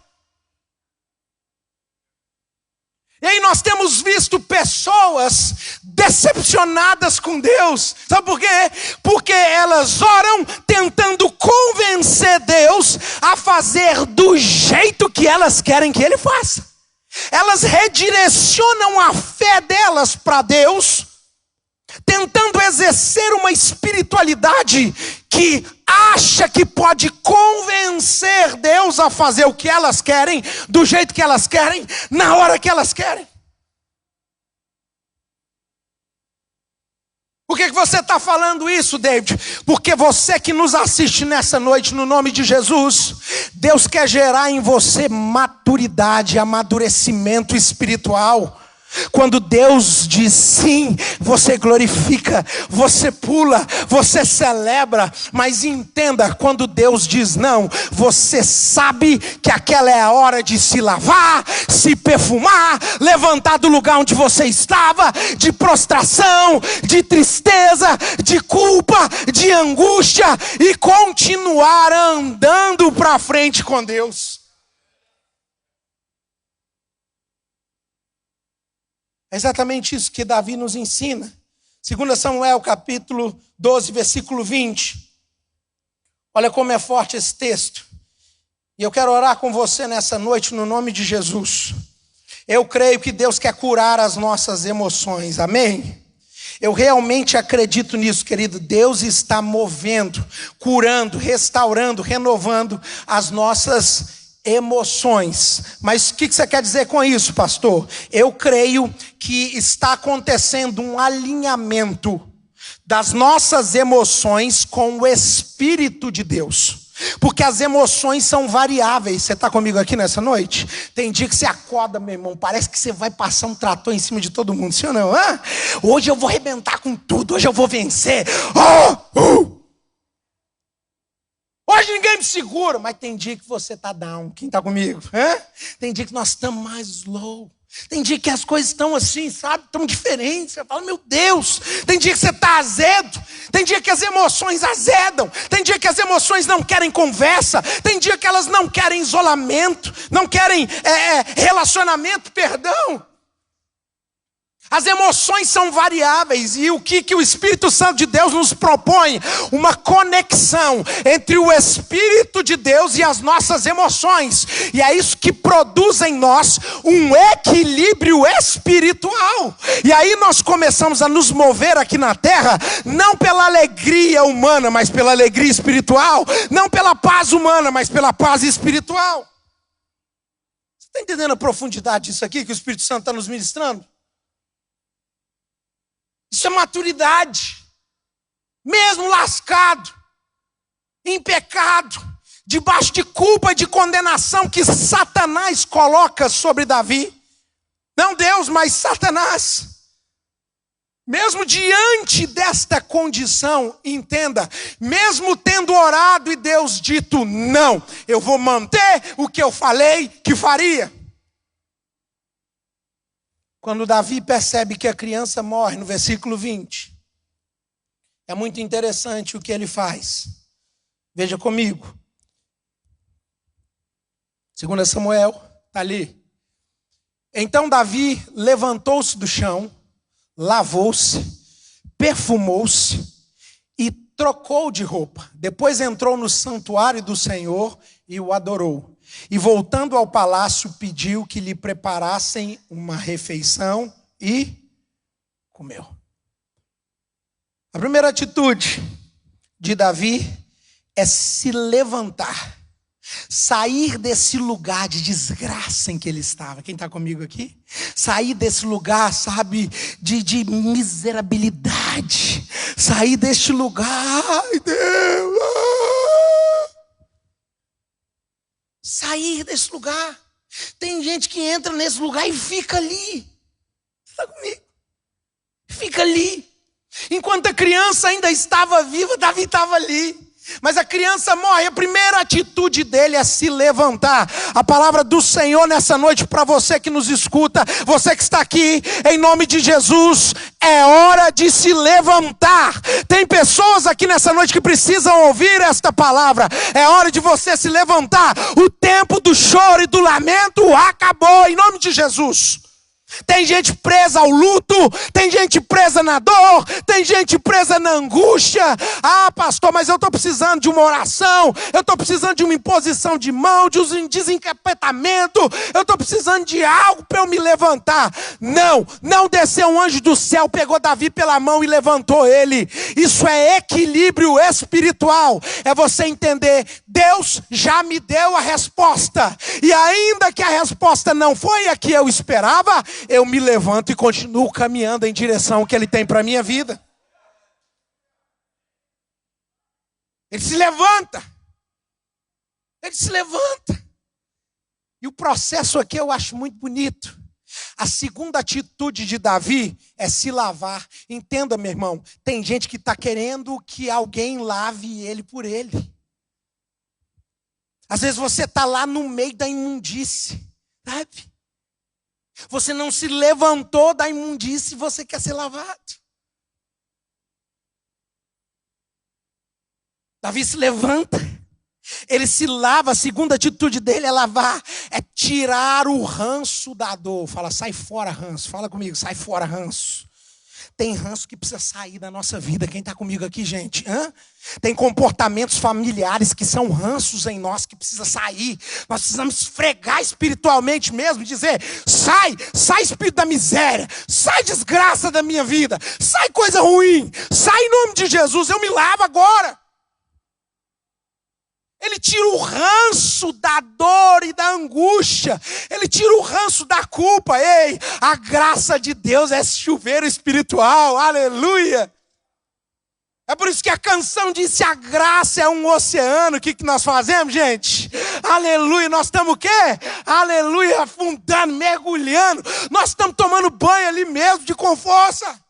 E aí nós temos visto pessoas decepcionadas com Deus. Sabe por quê? Porque elas oram tentando convencer Deus a fazer do jeito que elas querem que Ele faça. Elas redirecionam a fé delas para Deus, tentando exercer uma espiritualidade que acha que pode convencer Deus a fazer o que elas querem, do jeito que elas querem, na hora que elas querem. Por que você está falando isso, David? Porque você que nos assiste nessa noite, no nome de Jesus, Deus quer gerar em você maturidade, amadurecimento espiritual. Quando Deus diz sim, você glorifica, você pula, você celebra. Mas entenda, quando Deus diz não, você sabe que aquela é a hora de se lavar, se perfumar, levantar do lugar onde você estava, de prostração, de tristeza, de culpa, de angústia, e continuar andando para frente com Deus. É exatamente isso que Davi nos ensina. 2 Samuel capítulo 12, versículo 20. Olha como é forte esse texto. E eu quero orar com você nessa noite no nome de Jesus. Eu creio que Deus quer curar as nossas emoções. Amém? Eu realmente acredito nisso, querido. Deus está movendo, curando, restaurando, renovando as nossas emoções. Mas o que você quer dizer com isso, pastor? Eu creio que está acontecendo um alinhamento das nossas emoções com o Espírito de Deus. Porque as emoções são variáveis. Você está comigo aqui nessa noite? Tem dia que você acorda, meu irmão, parece que você vai passar um trator em cima de todo mundo, sim ou não? Hoje eu vou arrebentar com tudo, hoje eu vou vencer. Hoje ninguém me segura, mas tem dia que você está down. Quem está comigo? Tem dia que nós estamos mais slow. Tem dia que as coisas estão assim, sabe? Estão diferentes. Você fala, meu Deus. Tem dia que você está azedo. Tem dia que as emoções azedam. Tem dia que as emoções não querem conversa. Tem dia que elas não querem isolamento. Não querem relacionamento, perdão. As emoções são variáveis. E o que o Espírito Santo de Deus nos propõe? Uma conexão entre o Espírito de Deus e as nossas emoções. E é isso que produz em nós um equilíbrio espiritual. E aí nós começamos a nos mover aqui na terra, não pela alegria humana, mas pela alegria espiritual. Não pela paz humana, mas pela paz espiritual. Você está entendendo a profundidade disso aqui que o Espírito Santo está nos ministrando? Isso é maturidade. Mesmo lascado, em pecado, debaixo de culpa e de condenação que Satanás coloca sobre Davi. Não Deus, mas Satanás. Mesmo diante desta condição, entenda, mesmo tendo orado e Deus dito não, eu vou manter o que eu falei que faria. Quando Davi percebe que a criança morre, no versículo 20, é muito interessante o que ele faz. Veja comigo. 2 Samuel, está ali. Então Davi levantou-se do chão, lavou-se, perfumou-se e trocou de roupa. Depois entrou no santuário do Senhor e o adorou. E voltando ao palácio, pediu que lhe preparassem uma refeição e comeu. A primeira atitude de Davi é se levantar, sair desse lugar de desgraça em que ele estava. Quem está comigo aqui? Sair desse lugar, sabe, de miserabilidade. Sair deste lugar, ai Deus. Sair desse lugar. Tem gente que entra nesse lugar e fica ali. Está comigo? Fica ali. Enquanto a criança ainda estava viva, Davi estava ali. Mas a criança morre, a primeira atitude dele é se levantar. A palavra do Senhor nessa noite para você que nos escuta, você que está aqui, em nome de Jesus, é hora de se levantar. Tem pessoas aqui nessa noite que precisam ouvir esta palavra. É hora de você se levantar. O tempo do choro e do lamento acabou, em nome de Jesus. Tem gente presa ao luto, tem gente presa na dor, tem gente presa na angústia. Ah, pastor, mas eu estou precisando de uma oração, eu estou precisando de uma imposição de mão, de um desencapetamento, eu estou precisando de algo para eu me levantar. Não desceu um anjo do céu, pegou Davi pela mão e levantou ele. Isso é equilíbrio espiritual. É você entender, Deus já me deu a resposta, e ainda que a resposta não foi a que eu esperava, eu me levanto e continuo caminhando em direção ao que Ele tem para a minha vida. Ele se levanta. Ele se levanta. E o processo aqui eu acho muito bonito. A segunda atitude de Davi é se lavar. Entenda, meu irmão, tem gente que está querendo que alguém lave ele por ele. Às vezes você está lá no meio da imundície, sabe? Você não se levantou da imundície e você quer ser lavado. Davi se levanta. Ele se lava, a segunda atitude dele é lavar, é tirar o ranço da dor. Fala, sai fora ranço, fala comigo, sai fora ranço. Tem ranço que precisa sair da nossa vida, quem está comigo aqui, gente? Tem comportamentos familiares que são ranços em nós que precisa sair. Nós precisamos esfregar espiritualmente mesmo, dizer, sai espírito da miséria, sai desgraça da minha vida, sai coisa ruim, sai em nome de Jesus, eu me lavo agora. Ele tira o ranço da dor e da angústia. Ele tira o ranço da culpa. Ei, a graça de Deus é esse chuveiro espiritual. Aleluia. É por isso que a canção diz, se a graça é um oceano, o que nós fazemos, gente? Aleluia, nós estamos o quê? Aleluia, afundando, mergulhando. Nós estamos tomando banho ali mesmo, com força.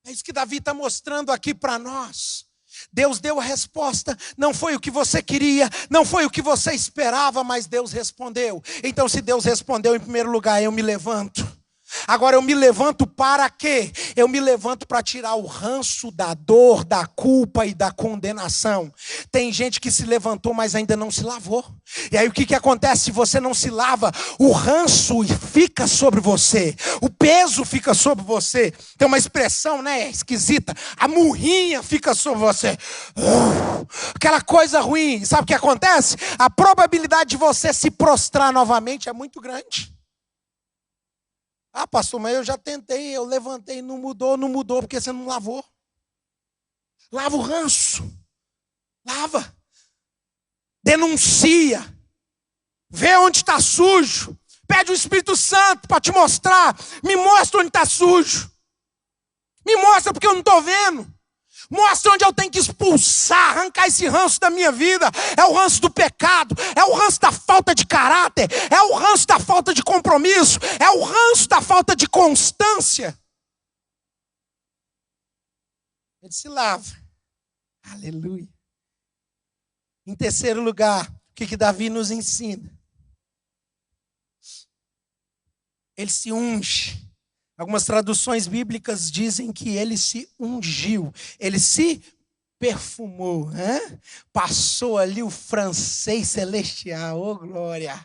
É isso que Davi está mostrando aqui para nós. Deus deu a resposta, não foi o que você queria, não foi o que você esperava, mas Deus respondeu. Então, se Deus respondeu, em primeiro lugar, eu me levanto. Agora eu me levanto para quê? Eu me levanto para tirar o ranço da dor, da culpa e da condenação. Tem gente que se levantou, mas ainda não se lavou. E aí o que acontece? Se você não se lava, o ranço fica sobre você. O peso fica sobre você. Tem uma expressão, né, esquisita. A murrinha fica sobre você. Aquela coisa ruim. Sabe o que acontece? A probabilidade de você se prostrar novamente é muito grande. Ah, pastor, mas eu já tentei, eu levantei, não mudou porque você não lavou. Lava o ranço. Lava. Denuncia. Vê onde está sujo. Pede o Espírito Santo para te mostrar. Me mostra onde está sujo. Me mostra porque eu não estou vendo. Mostra onde eu tenho que expulsar, arrancar esse ranço da minha vida. É o ranço do pecado, é o ranço da falta de caráter, é o ranço da falta de compromisso, é o ranço da falta de constância. Ele se lava. Aleluia. Em terceiro lugar, o que Davi nos ensina? Ele se unge. Algumas traduções bíblicas dizem que ele se ungiu, ele se perfumou, passou ali o francês celestial, oh glória.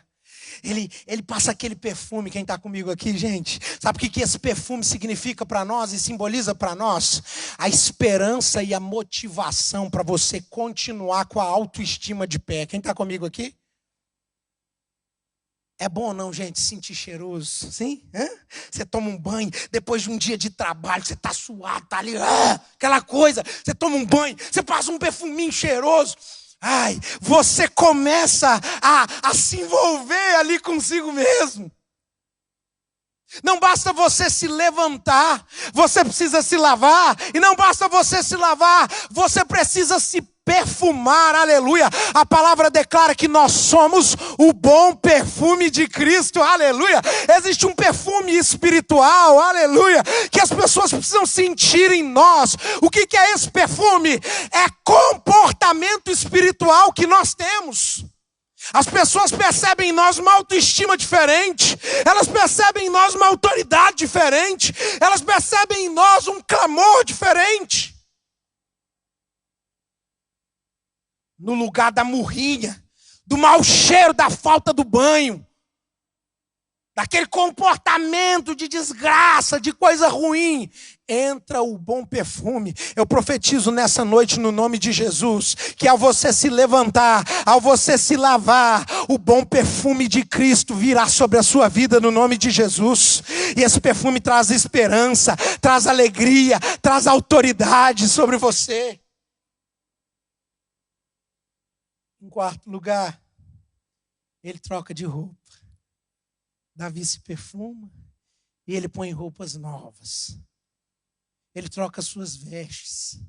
Ele passa aquele perfume, quem está comigo aqui, gente? Sabe o que esse perfume significa para nós e simboliza para nós? A esperança e a motivação para você continuar com a autoestima de pé. Quem está comigo aqui? É bom ou não, gente, sentir cheiroso, sim? Você toma um banho, depois de um dia de trabalho, você está suado, está ali, aquela coisa, você toma um banho, você passa um perfuminho cheiroso, você começa a se envolver ali consigo mesmo. Não basta você se levantar, você precisa se lavar, e não basta você se lavar, você precisa se perfumar, aleluia. A palavra declara que nós somos o bom perfume de Cristo, aleluia. Existe um perfume espiritual, aleluia, que as pessoas precisam sentir em nós. O que é esse perfume? É comportamento espiritual que nós temos. As pessoas percebem em nós uma autoestima diferente, elas percebem em nós uma autoridade diferente, elas percebem em nós um clamor diferente. No lugar da murrinha, do mau cheiro, da falta do banho, daquele comportamento de desgraça, de coisa ruim, entra o bom perfume. Eu profetizo nessa noite no nome de Jesus, que ao você se levantar, ao você se lavar, o bom perfume de Cristo virá sobre a sua vida no nome de Jesus. E esse perfume traz esperança, traz alegria, traz autoridade sobre você. Em quarto lugar, ele troca de roupa. Davi se perfuma e ele põe roupas novas. Ele troca as suas vestes,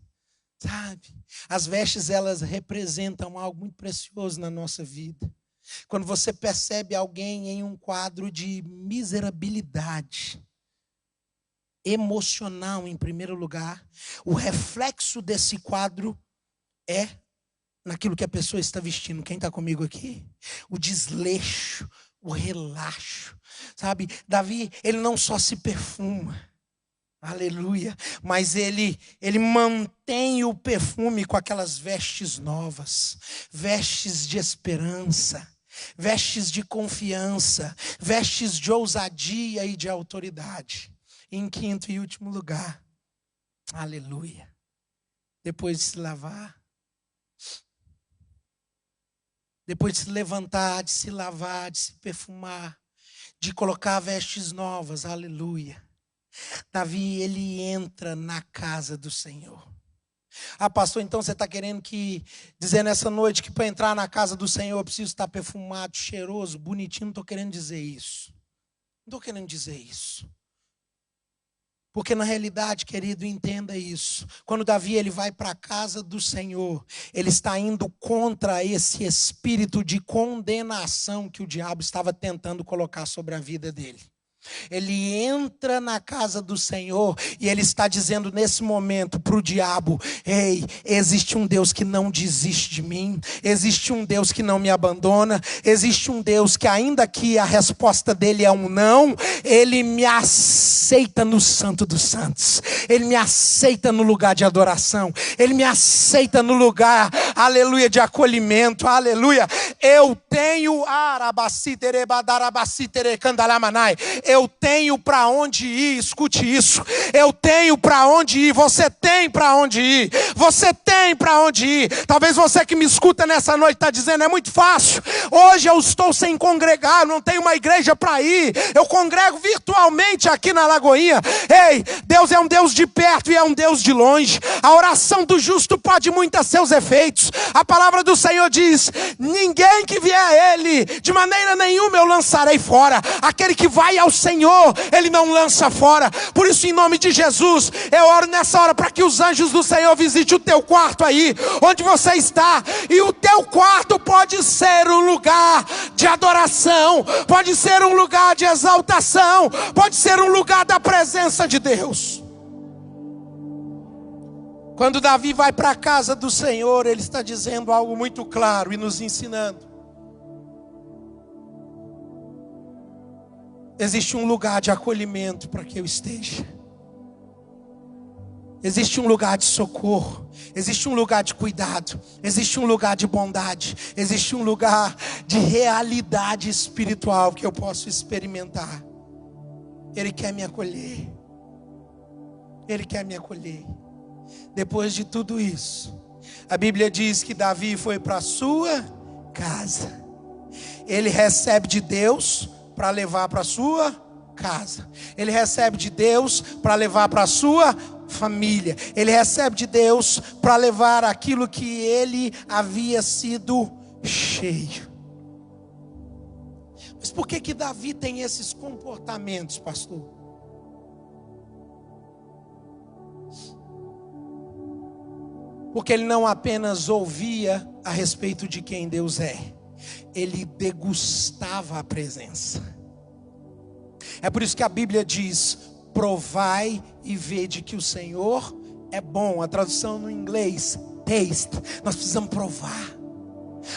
sabe? As vestes, elas representam algo muito precioso na nossa vida. Quando você percebe alguém em um quadro de miserabilidade emocional, em primeiro lugar, o reflexo desse quadro é naquilo que a pessoa está vestindo. Quem está comigo aqui? O desleixo, o relaxo, sabe? Davi, ele não só se perfuma, aleluia, mas ele mantém o perfume com aquelas vestes novas, vestes de esperança, vestes de confiança, vestes de ousadia e de autoridade. Em quinto e último lugar, aleluia, depois de se lavar, depois de se levantar, de se lavar, de se perfumar, de colocar vestes novas, aleluia, Davi, ele entra na casa do Senhor. Ah, pastor, então você está querendo dizer nessa noite que para entrar na casa do Senhor eu preciso estar perfumado, cheiroso, bonitinho? Não estou querendo dizer isso. Não estou querendo dizer isso. Porque na realidade, querido, entenda isso. Quando Davi ele vai para a casa do Senhor, ele está indo contra esse espírito de condenação que o diabo estava tentando colocar sobre a vida dele. Ele entra na casa do Senhor e ele está dizendo nesse momento para o diabo: ei, existe um Deus que não desiste de mim, existe um Deus que não me abandona, existe um Deus que, ainda que a resposta dele é um não, ele me aceita no Santo dos Santos, ele me aceita no lugar de adoração, ele me aceita no lugar, aleluia, de acolhimento, aleluia. Eu tenho eu tenho para onde ir, escute isso. Eu tenho para onde ir, você tem para onde ir. Você tem para onde ir. Talvez você que me escuta nessa noite está dizendo: é muito fácil. Hoje eu estou sem congregar, não tenho uma igreja para ir. Eu congrego virtualmente aqui na Lagoinha. Ei, Deus é um Deus de perto e é um Deus de longe. A oração do justo pode muito a seus efeitos. A palavra do Senhor diz: ninguém que vier a Ele, de maneira nenhuma eu lançarei fora. Aquele que vai ao Senhor, Ele não lança fora. Por isso, em nome de Jesus, eu oro nessa hora para que os anjos do Senhor visitem o teu quarto aí, onde você está. E o teu quarto pode ser um lugar de adoração, pode ser um lugar de exaltação, pode ser um lugar da presença de Deus. Quando Davi vai para a casa do Senhor, ele está dizendo algo muito claro e nos ensinando. Existe um lugar de acolhimento para que eu esteja. Existe um lugar de socorro. Existe um lugar de cuidado. Existe um lugar de bondade. Existe um lugar de realidade espiritual que eu posso experimentar. Ele quer me acolher. Ele quer me acolher. Depois de tudo isso, a Bíblia diz que Davi foi para a sua casa. Ele recebe de Deus para levar para a sua casa. Ele recebe de Deus para levar para a sua família. Ele recebe de Deus para levar aquilo que ele havia sido cheio. Mas por que Davi tem esses comportamentos, pastor? Porque ele não apenas ouvia a respeito de quem Deus é, ele degustava a presença. É por isso que a Bíblia diz: provai e vede que o Senhor é bom. A tradução no inglês, taste. Nós precisamos provar.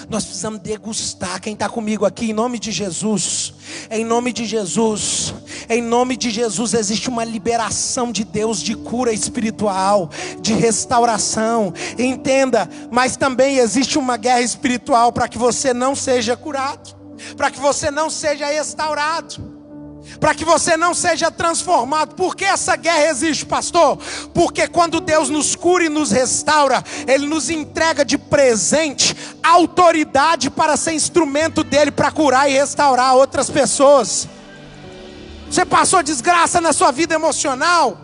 Nós precisamos degustar. Quem está comigo aqui, em nome de Jesus, em nome de Jesus, em nome de Jesus, existe uma liberação de Deus, de cura espiritual, de restauração. Entenda, mas também existe uma guerra espiritual para que você não seja curado, para que você não seja restaurado, para que você não seja transformado. Por que essa guerra existe, pastor? Porque quando Deus nos cura e nos restaura, Ele nos entrega de presente autoridade para ser instrumento dEle para curar e restaurar outras pessoas. Você passou desgraça na sua vida emocional,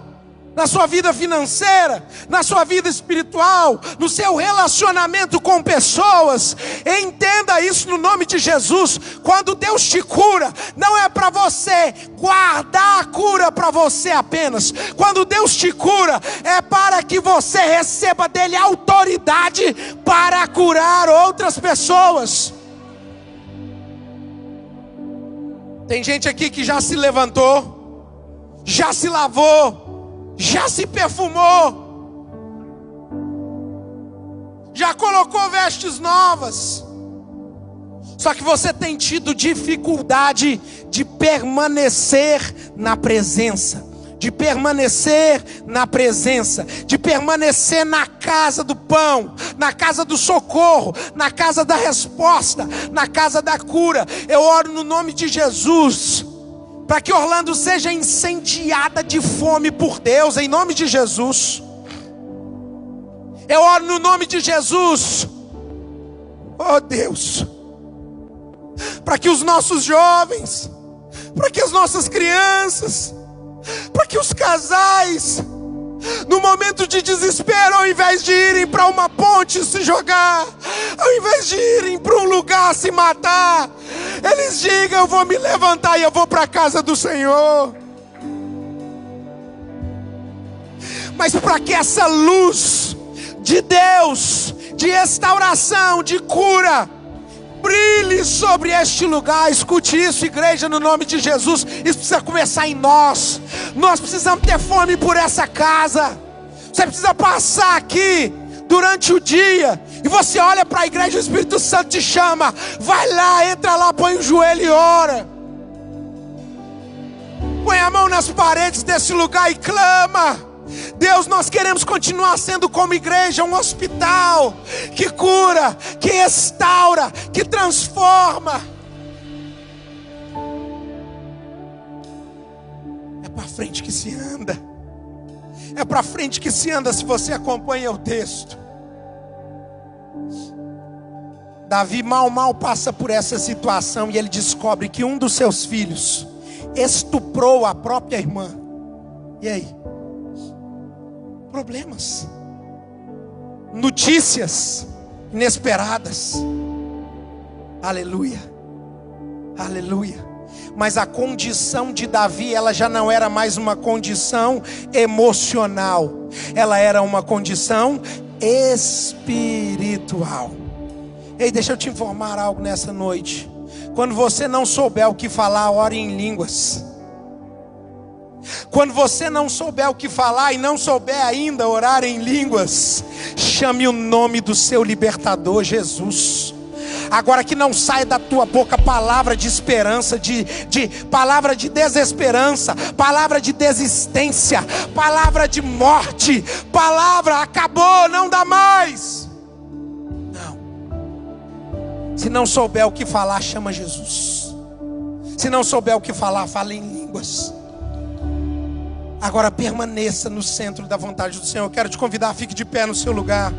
na sua vida financeira, na sua vida espiritual, no seu relacionamento com pessoas. Entenda isso no nome de Jesus. Quando Deus te cura, não é para você guardar cura para você apenas. Quando Deus te cura, é para que você receba dele autoridade para curar outras pessoas. Tem gente aqui que já se levantou, já se lavou, já se perfumou, já colocou vestes novas. Só que você tem tido dificuldade de permanecer na presença, de permanecer na presença, de permanecer na casa do pão, na casa do socorro, na casa da resposta, na casa da cura. Eu oro no nome de Jesus, para que Orlando seja incendiada de fome por Deus, em nome de Jesus. Eu oro no nome de Jesus, oh Deus, para que os nossos jovens, para que as nossas crianças, para que os casais, no momento de desespero, ao invés de irem para uma ponte se jogar, ao invés de irem para um lugar se matar, eles digam: eu vou me levantar e eu vou para a casa do Senhor. Mas para que essa luz de Deus, de restauração, de cura, brilhe sobre este lugar. Escute isso, igreja, no nome de Jesus. Isso precisa começar em nós. Nós precisamos ter fome por essa casa. Você precisa passar aqui durante o dia e você olha para a igreja, o Espírito Santo te chama. Vai lá, entra lá, põe o joelho e ora. Põe a mão nas paredes desse lugar e clama: Deus, nós queremos continuar sendo como igreja um hospital que cura, que restaura, que transforma. É para frente que se anda. É para frente que se anda se você acompanha o texto. Davi mal passa por essa situação e ele descobre que um dos seus filhos estuprou a própria irmã. E aí? Problemas, notícias inesperadas. Aleluia, aleluia. Mas a condição de Davi, ela já não era mais uma condição emocional, ela era uma condição espiritual. Ei, deixa eu te informar algo nessa noite. Quando você não souber o que falar, ore em línguas. Quando você não souber o que falar e não souber ainda orar em línguas, chame o nome do seu libertador, Jesus. Agora que não saia da tua boca palavra de esperança, de palavra de desesperança, palavra de desistência, palavra de morte, palavra acabou, não dá mais. Não. Se não souber o que falar, chama Jesus. Se não souber o que falar, fala em línguas. Agora permaneça no centro da vontade do Senhor. Eu quero te convidar, fique de pé no seu lugar.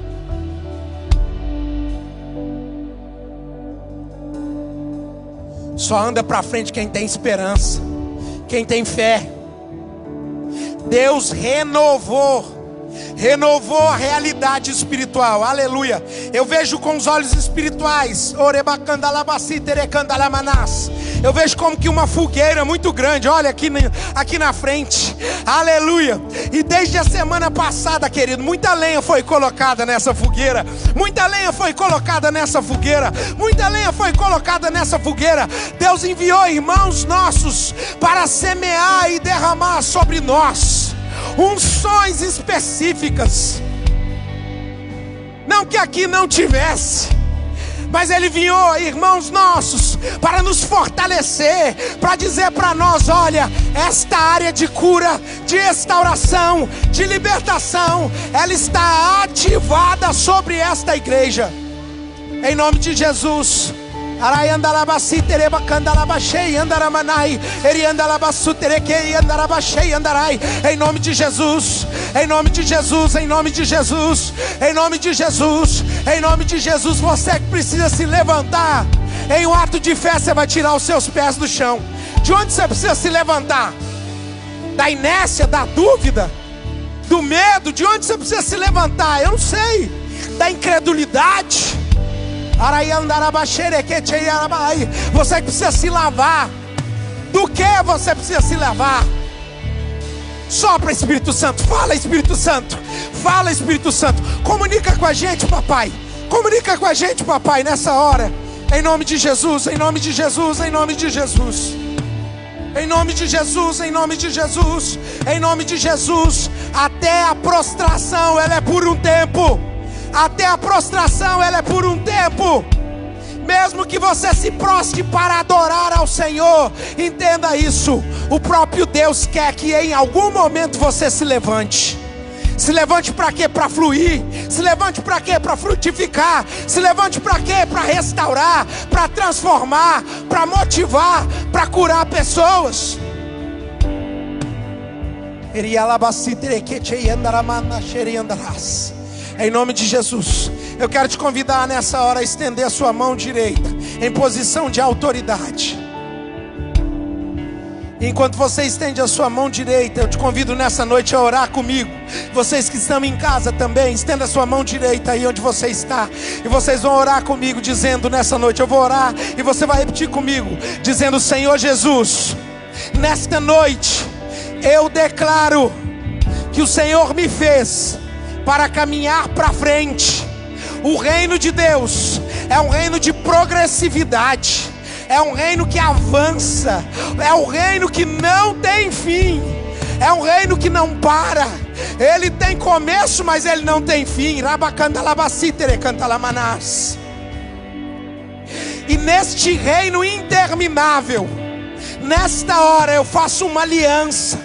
Só anda para frente quem tem esperança, quem tem fé. Deus renovou a realidade espiritual, aleluia. Eu vejo com os olhos espirituais. Eu vejo como que uma fogueira muito grande, olha aqui na frente, aleluia. E desde a semana passada, querido, muita lenha foi colocada nessa fogueira. Muita lenha foi colocada nessa fogueira. Muita lenha foi colocada nessa fogueira. Deus enviou irmãos nossos para semear e derramar sobre nós unções específicas. Não que aqui não tivesse, mas Ele enviou irmãos nossos para nos fortalecer, para dizer para nós: olha, esta área de cura, de restauração, de libertação, ela está ativada sobre esta igreja. Em nome de Jesus. Em nome de Jesus, em nome de Jesus, em nome de Jesus, em nome de Jesus, em nome de Jesus. Você que precisa se levantar em um ato de fé, você vai tirar os seus pés do chão. De onde você precisa se levantar? Da inércia, da dúvida, do medo? De onde você precisa se levantar? Eu não sei. Da incredulidade. Você que precisa se lavar. Do que você precisa se lavar? Sopra, Espírito Santo. Fala, Espírito Santo. Fala, Espírito Santo. Comunica com a gente, papai. Comunica com a gente, papai, nessa hora. Em nome de Jesus, em nome de Jesus, em nome de Jesus. Em nome de Jesus, em nome de Jesus, em nome de Jesus. Até a prostração, ela é por um tempo. Até a prostração, ela é por um tempo. Mesmo que você se prostre para adorar ao Senhor, entenda isso. O próprio Deus quer que em algum momento você se levante. Se levante para quê? Para fluir. Se levante para quê? Para frutificar. Se levante para quê? Para restaurar, para transformar, para motivar, para curar pessoas. Em nome de Jesus, eu quero te convidar nessa hora a estender a sua mão direita em posição de autoridade. Enquanto você estende a sua mão direita, eu te convido nessa noite a orar comigo. Vocês que estão em casa também, estenda a sua mão direita aí onde você está. E vocês vão orar comigo dizendo nessa noite, eu vou orar e você vai repetir comigo, dizendo: Senhor Jesus, nesta noite eu declaro que o Senhor me fez para caminhar para frente. O reino de Deus é um reino de progressividade. É um reino que avança. É um reino que não tem fim. É um reino que não para. Ele tem começo, mas ele não tem fim. E neste reino interminável, nesta hora eu faço uma aliança.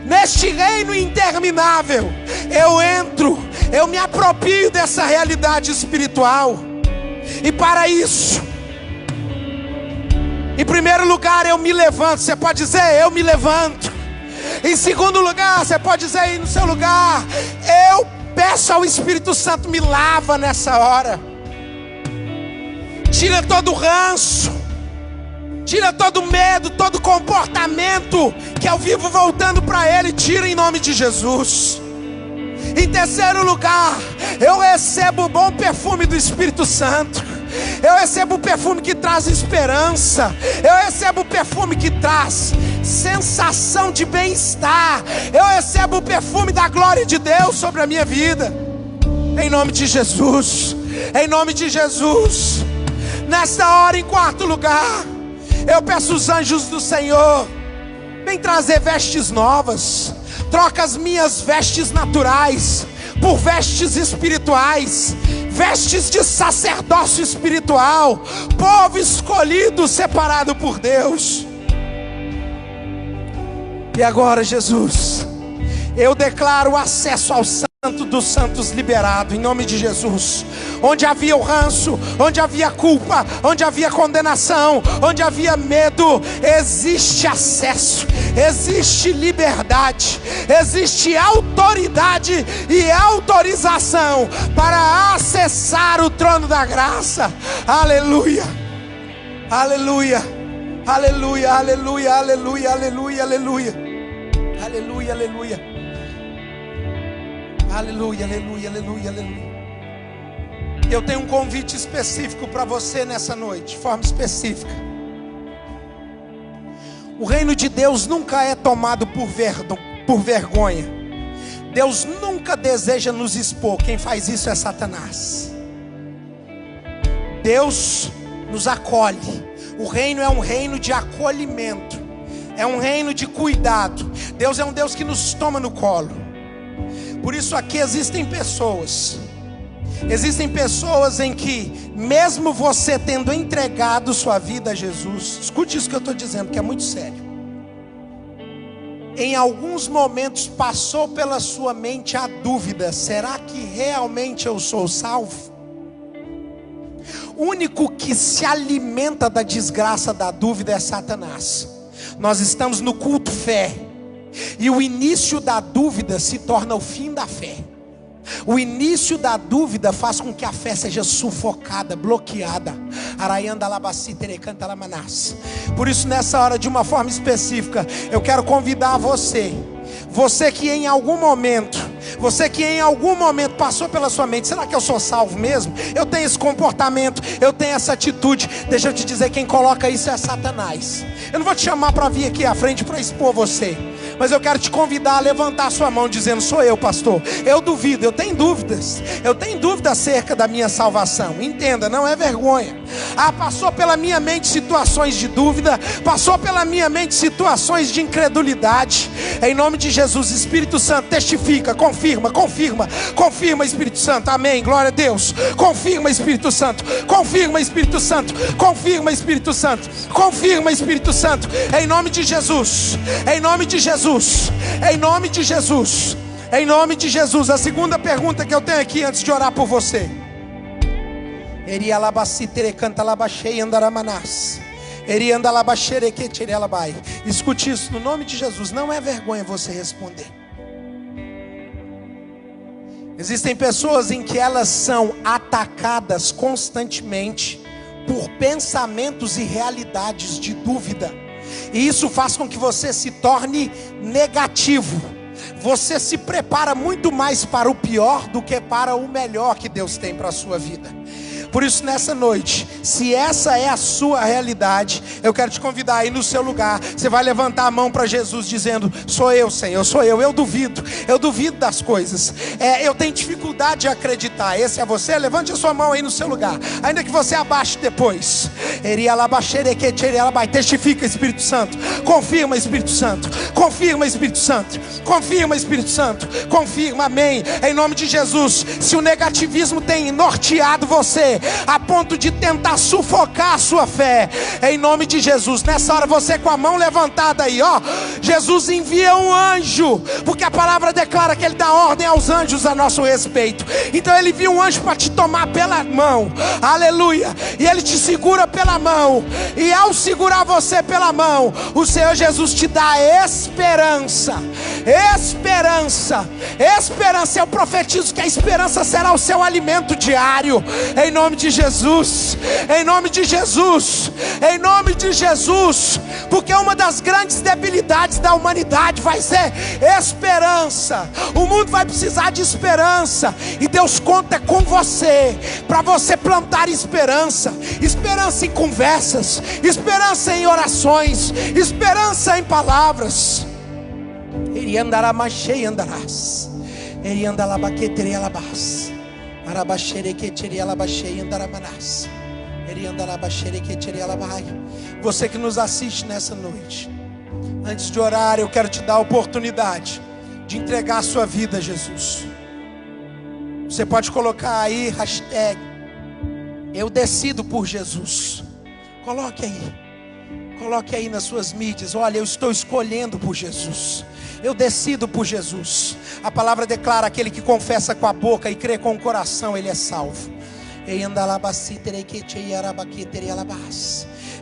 Neste reino interminável eu entro, eu me aproprio dessa realidade espiritual. E para isso, em primeiro lugar, eu me levanto. Você pode dizer: eu me levanto. Em segundo lugar, você pode dizer aí no seu lugar: eu peço ao Espírito Santo, me lava nessa hora. Tira todo o ranço, tira todo o medo, todo o comportamento que eu vivo voltando para Ele. Tira em nome de Jesus. Em terceiro lugar, eu recebo o bom perfume do Espírito Santo. Eu recebo o perfume que traz esperança. Eu recebo o perfume que traz sensação de bem-estar. Eu recebo o perfume da glória de Deus sobre a minha vida. Em nome de Jesus. Em nome de Jesus. Nesta hora, em quarto lugar, eu peço os anjos do Senhor, vem trazer vestes novas. Troca as minhas vestes naturais por vestes espirituais, vestes de sacerdócio espiritual, povo escolhido, separado por Deus. E agora, Jesus, eu declaro acesso ao Santo dos Santos liberado, em nome de Jesus. Onde havia o ranço, onde havia culpa, onde havia condenação, onde havia medo, existe acesso, existe liberdade, existe autoridade e autorização para acessar o trono da graça. Aleluia, aleluia, aleluia, aleluia, aleluia, aleluia, aleluia, aleluia, aleluia. Aleluia, aleluia, aleluia, aleluia. Eu tenho um convite específico para você nessa noite, de forma específica. O reino de Deus nunca é tomado por vergonha. Deus nunca deseja nos expor. Quem faz isso é Satanás. Deus nos acolhe. O reino é um reino de acolhimento. É um reino de cuidado. Deus é um Deus que nos toma no colo. Por isso aqui existem pessoas em que, mesmo você tendo entregado sua vida a Jesus, escute isso que eu estou dizendo, que é muito sério. Em alguns momentos passou pela sua mente a dúvida: será que realmente eu sou salvo? O único que se alimenta da desgraça da dúvida é Satanás. Nós estamos no culto fé. E o início da dúvida se torna o fim da fé. O início da dúvida faz com que a fé seja sufocada, bloqueada. Por isso, nessa hora, de uma forma específica, eu quero convidar você que em algum momento passou pela sua mente: será que eu sou salvo mesmo? Eu tenho esse comportamento, eu tenho essa atitude. Deixa eu te dizer, quem coloca isso é Satanás. Eu não vou te chamar para vir aqui à frente para expor você, Mas eu quero te convidar a levantar a sua mão dizendo: sou eu, pastor, eu duvido, eu tenho dúvidas acerca da minha salvação. Entenda, não é vergonha. Passou pela minha mente situações de dúvida, passou pela minha mente situações de incredulidade. Em nome de Jesus, Espírito Santo, testifica, confirma, Espírito Santo, amém, glória a Deus. Confirma, Espírito Santo, confirma, Espírito Santo, confirma, Espírito Santo, confirma, Espírito Santo, em nome de Jesus, em nome de Jesus, em nome de Jesus, em nome de Jesus. A segunda pergunta que eu tenho aqui antes de orar por você: escute isso, no nome de Jesus, não é vergonha você responder. Existem pessoas em que elas são atacadas constantemente por pensamentos e realidades de dúvida, e isso faz com que você se torne negativo. Você se prepara muito mais para o pior do que para o melhor que Deus tem para a sua vida. Por isso, nessa noite, se essa é a sua realidade, eu quero te convidar aí no seu lugar. Você vai levantar a mão para Jesus dizendo: sou eu, Senhor, sou eu duvido das coisas, eu tenho dificuldade de acreditar. Esse é você? Levante a sua mão aí no seu lugar, ainda que você abaixe depois. Testifica, Espírito Santo, confirma, Espírito Santo, confirma, Espírito Santo, confirma, Espírito Santo, confirma, amém, em nome de Jesus. Se o negativismo tem norteado você a ponto de tentar sufocar a sua fé, em nome de Jesus, nessa hora você com a mão levantada aí, Jesus envia um anjo, porque a palavra declara que Ele dá ordem aos anjos a nosso respeito. Então Ele envia um anjo para te tomar pela mão, aleluia, e Ele te segura pela mão, e ao segurar você pela mão, o Senhor Jesus te dá esperança. Eu profetizo que a esperança será o seu alimento diário, em nome de Jesus, em nome de Jesus, em nome de Jesus, porque uma das grandes debilidades da humanidade vai ser esperança. O mundo vai precisar de esperança, e Deus conta com você, para você plantar esperança em conversas, esperança em orações, esperança em palavras. Ele andará mais cheio, andarás. Ele andará baquetere alabás. Você que nos assiste nessa noite, antes de orar, eu quero te dar a oportunidade de entregar a sua vida a Jesus. Você pode colocar aí hashtag eu decido por Jesus. Coloque aí nas suas mídias: olha, eu estou escolhendo por Jesus, eu decido por Jesus. A palavra declara: aquele que confessa com a boca e crê com o coração, ele é salvo.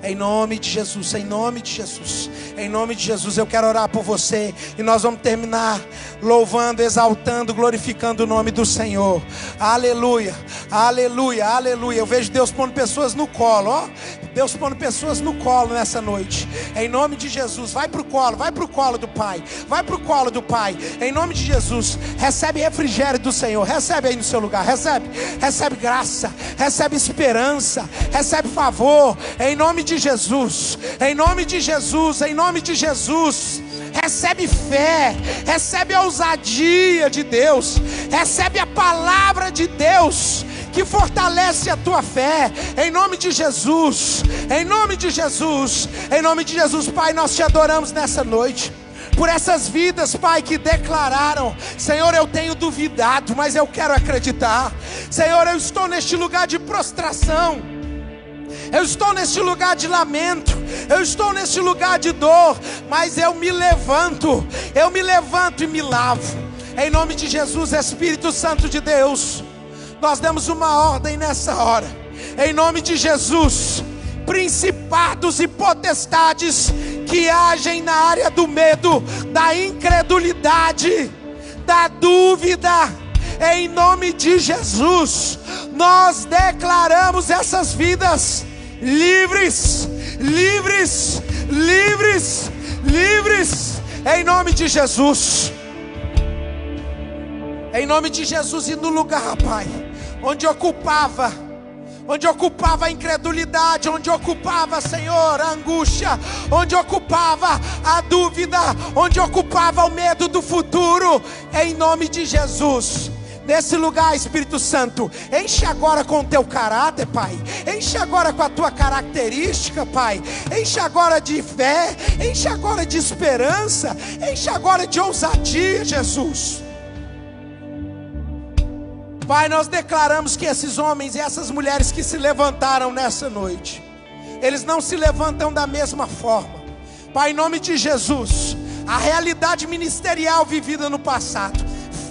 Em nome de Jesus, em nome de Jesus, em nome de Jesus, eu quero orar por você, e nós vamos terminar louvando, exaltando, glorificando o nome do Senhor. Aleluia, aleluia, aleluia. Eu vejo Deus pondo pessoas no colo, Deus pondo pessoas no colo nessa noite, em nome de Jesus. Vai para o colo do Pai, vai para o colo do Pai, em nome de Jesus. Recebe refrigério do Senhor, recebe aí no seu lugar, recebe graça, recebe esperança, recebe favor, em nome de Jesus, em nome de Jesus, em nome de Jesus. Recebe fé, recebe a ousadia de Deus, recebe a palavra de Deus que fortalece a tua fé, em nome de Jesus, em nome de Jesus, em nome de Jesus. Pai, nós te adoramos nessa noite, por essas vidas, Pai, que declararam: Senhor, eu tenho duvidado, mas eu quero acreditar. Senhor, eu estou neste lugar de prostração, eu estou neste lugar de lamento, eu estou neste lugar de dor, mas eu me levanto e me lavo, em nome de Jesus. Espírito Santo de Deus, nós damos uma ordem nessa hora, em nome de Jesus. Principados e potestades que agem na área do medo, da incredulidade, da dúvida, em nome de Jesus, nós declaramos essas vidas livres, livres, livres, livres, em nome de Jesus, em nome de Jesus. E no lugar, Pai, onde ocupava a incredulidade, onde ocupava, Senhor, a angústia, onde ocupava a dúvida, vida onde ocupava o medo do futuro, em nome de Jesus. Nesse lugar, Espírito Santo, enche agora com o teu caráter, Pai. Enche agora com a tua característica, Pai. Enche agora de fé, enche agora de esperança, enche agora de ousadia, Jesus. Pai, nós declaramos que esses homens e essas mulheres que se levantaram nessa noite, eles não se levantam da mesma forma. Pai, em nome de Jesus, a realidade ministerial vivida no passado,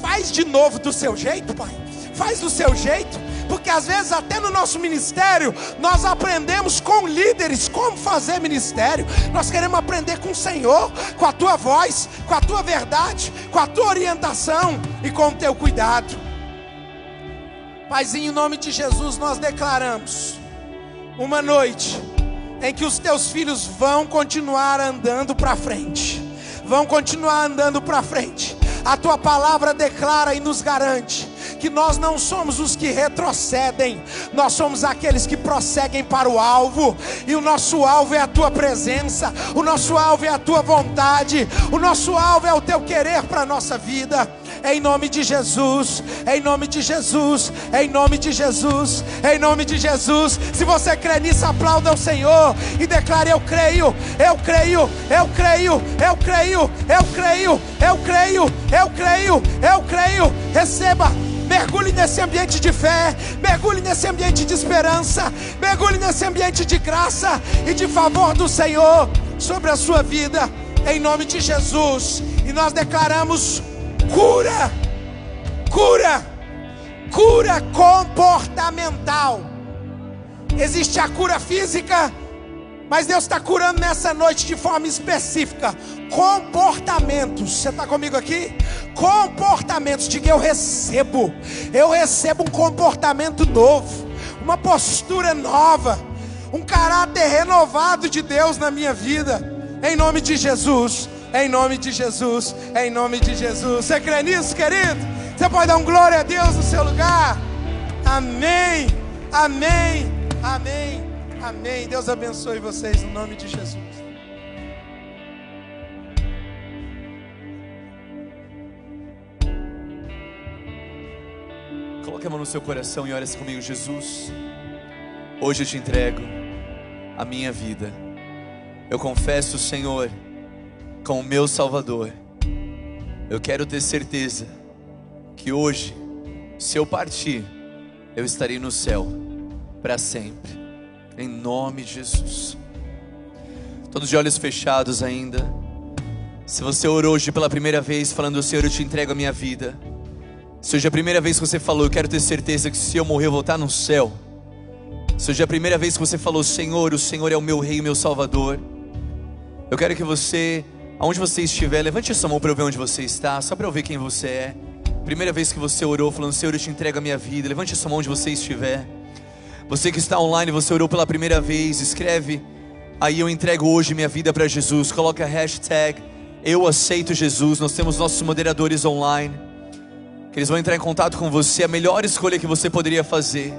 faz de novo do seu jeito, Pai. Faz do seu jeito. Porque às vezes até no nosso ministério nós aprendemos com líderes como fazer ministério. Nós queremos aprender com o Senhor, com a tua voz, com a tua verdade, com a tua orientação e com o teu cuidado. Paizinho, em nome de Jesus, nós declaramos uma noite em que os teus filhos vão continuar andando para frente. Vão continuar andando para frente. A tua palavra declara e nos garante que nós não somos os que retrocedem, nós somos aqueles que prosseguem para o alvo. E o nosso alvo é a tua presença, o nosso alvo é a tua vontade, o nosso alvo é o teu querer para a nossa vida. Em nome de Jesus, em nome de Jesus, em nome de Jesus, em nome de Jesus. Se você crê nisso, aplauda o Senhor e declare: eu creio, eu creio, eu creio, eu creio, eu creio, eu creio, eu creio, eu creio. Receba. Mergulhe nesse ambiente de fé, mergulhe nesse ambiente de esperança, mergulhe nesse ambiente de graça e de favor do Senhor sobre a sua vida, em nome de Jesus. E nós declaramos cura, cura, cura comportamental. Existe a cura física, mas Deus está curando nessa noite de forma específica comportamentos. Você está comigo aqui? Comportamentos. Diga: eu recebo um comportamento novo, uma postura nova, um caráter renovado de Deus na minha vida, em nome de Jesus, em nome de Jesus, em nome de Jesus. Você crê nisso, querido? Você pode dar um glória a Deus no seu lugar? Amém, amém, amém, amém. Deus abençoe vocês no nome de Jesus. Coloque a mão no seu coração e ore comigo. Jesus, hoje eu te entrego a minha vida. Eu confesso, Senhor, como meu Salvador. Eu quero ter certeza que hoje, se eu partir, eu estarei no céu para sempre, em nome de Jesus. Todos de olhos fechados ainda. Se você orou hoje pela primeira vez falando: Senhor, eu te entrego a minha vida. Se hoje é a primeira vez que você falou: eu quero ter certeza que se eu morrer eu vou estar no céu. Se hoje é a primeira vez que você falou: Senhor, o Senhor é o meu Rei e meu Salvador. Eu quero que você, aonde você estiver, levante essa mão para eu ver onde você está, só para eu ver quem você é. Primeira vez que você orou falando: Senhor, eu te entrego a minha vida. Levante essa mão onde você estiver. Você que está online, você orou pela primeira vez, escreve aí: eu entrego hoje minha vida para Jesus. Coloca a hashtag eu aceito Jesus. Nós temos nossos moderadores online, que eles vão entrar em contato com você. A melhor escolha que você poderia fazer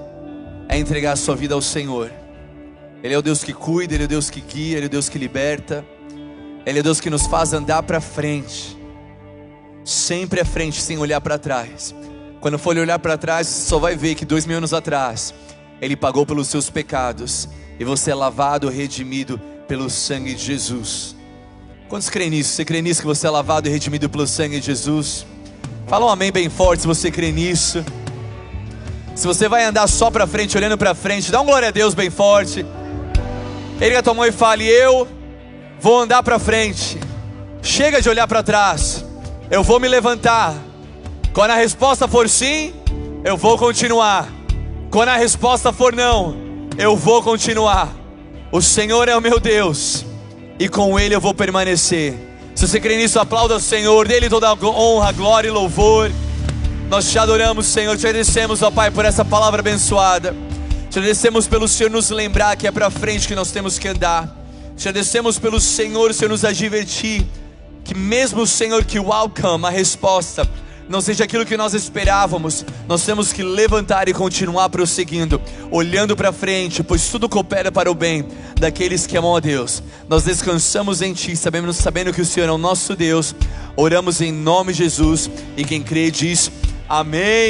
é entregar a sua vida ao Senhor. Ele é o Deus que cuida, Ele é o Deus que guia, Ele é o Deus que liberta, Ele é o Deus que nos faz andar para frente, sempre à frente, sem olhar para trás. Quando for olhar para trás, você só vai ver que 2000 anos atrás Ele pagou pelos seus pecados e você é lavado, redimido pelo sangue de Jesus. Quantos creem nisso? Você crê nisso, que você é lavado e redimido pelo sangue de Jesus? Fala um amém bem forte se você crê nisso. Se você vai andar só para frente, olhando para frente, dá um glória a Deus bem forte. Erga a tua mão e fale: eu vou andar para frente. Chega de olhar para trás. Eu vou me levantar. Quando a resposta for sim, eu vou continuar. Quando a resposta for não, eu vou continuar. O Senhor é o meu Deus e com Ele eu vou permanecer. Se você crê nisso, aplauda o Senhor, dê-lhe toda a honra, glória e louvor. Nós te adoramos, Senhor, te agradecemos, ó Pai, por essa palavra abençoada. Te agradecemos pelo Senhor nos lembrar que é para frente que nós temos que andar. Te agradecemos pelo Senhor, o Senhor nos advertir que mesmo, Senhor, que o outcome, a resposta, não seja aquilo que nós esperávamos, nós temos que levantar e continuar prosseguindo, olhando para frente, pois tudo coopera para o bem daqueles que amam a Deus. Nós descansamos em Ti, sabendo que o Senhor é o nosso Deus. Oramos em nome de Jesus, e quem crê diz amém.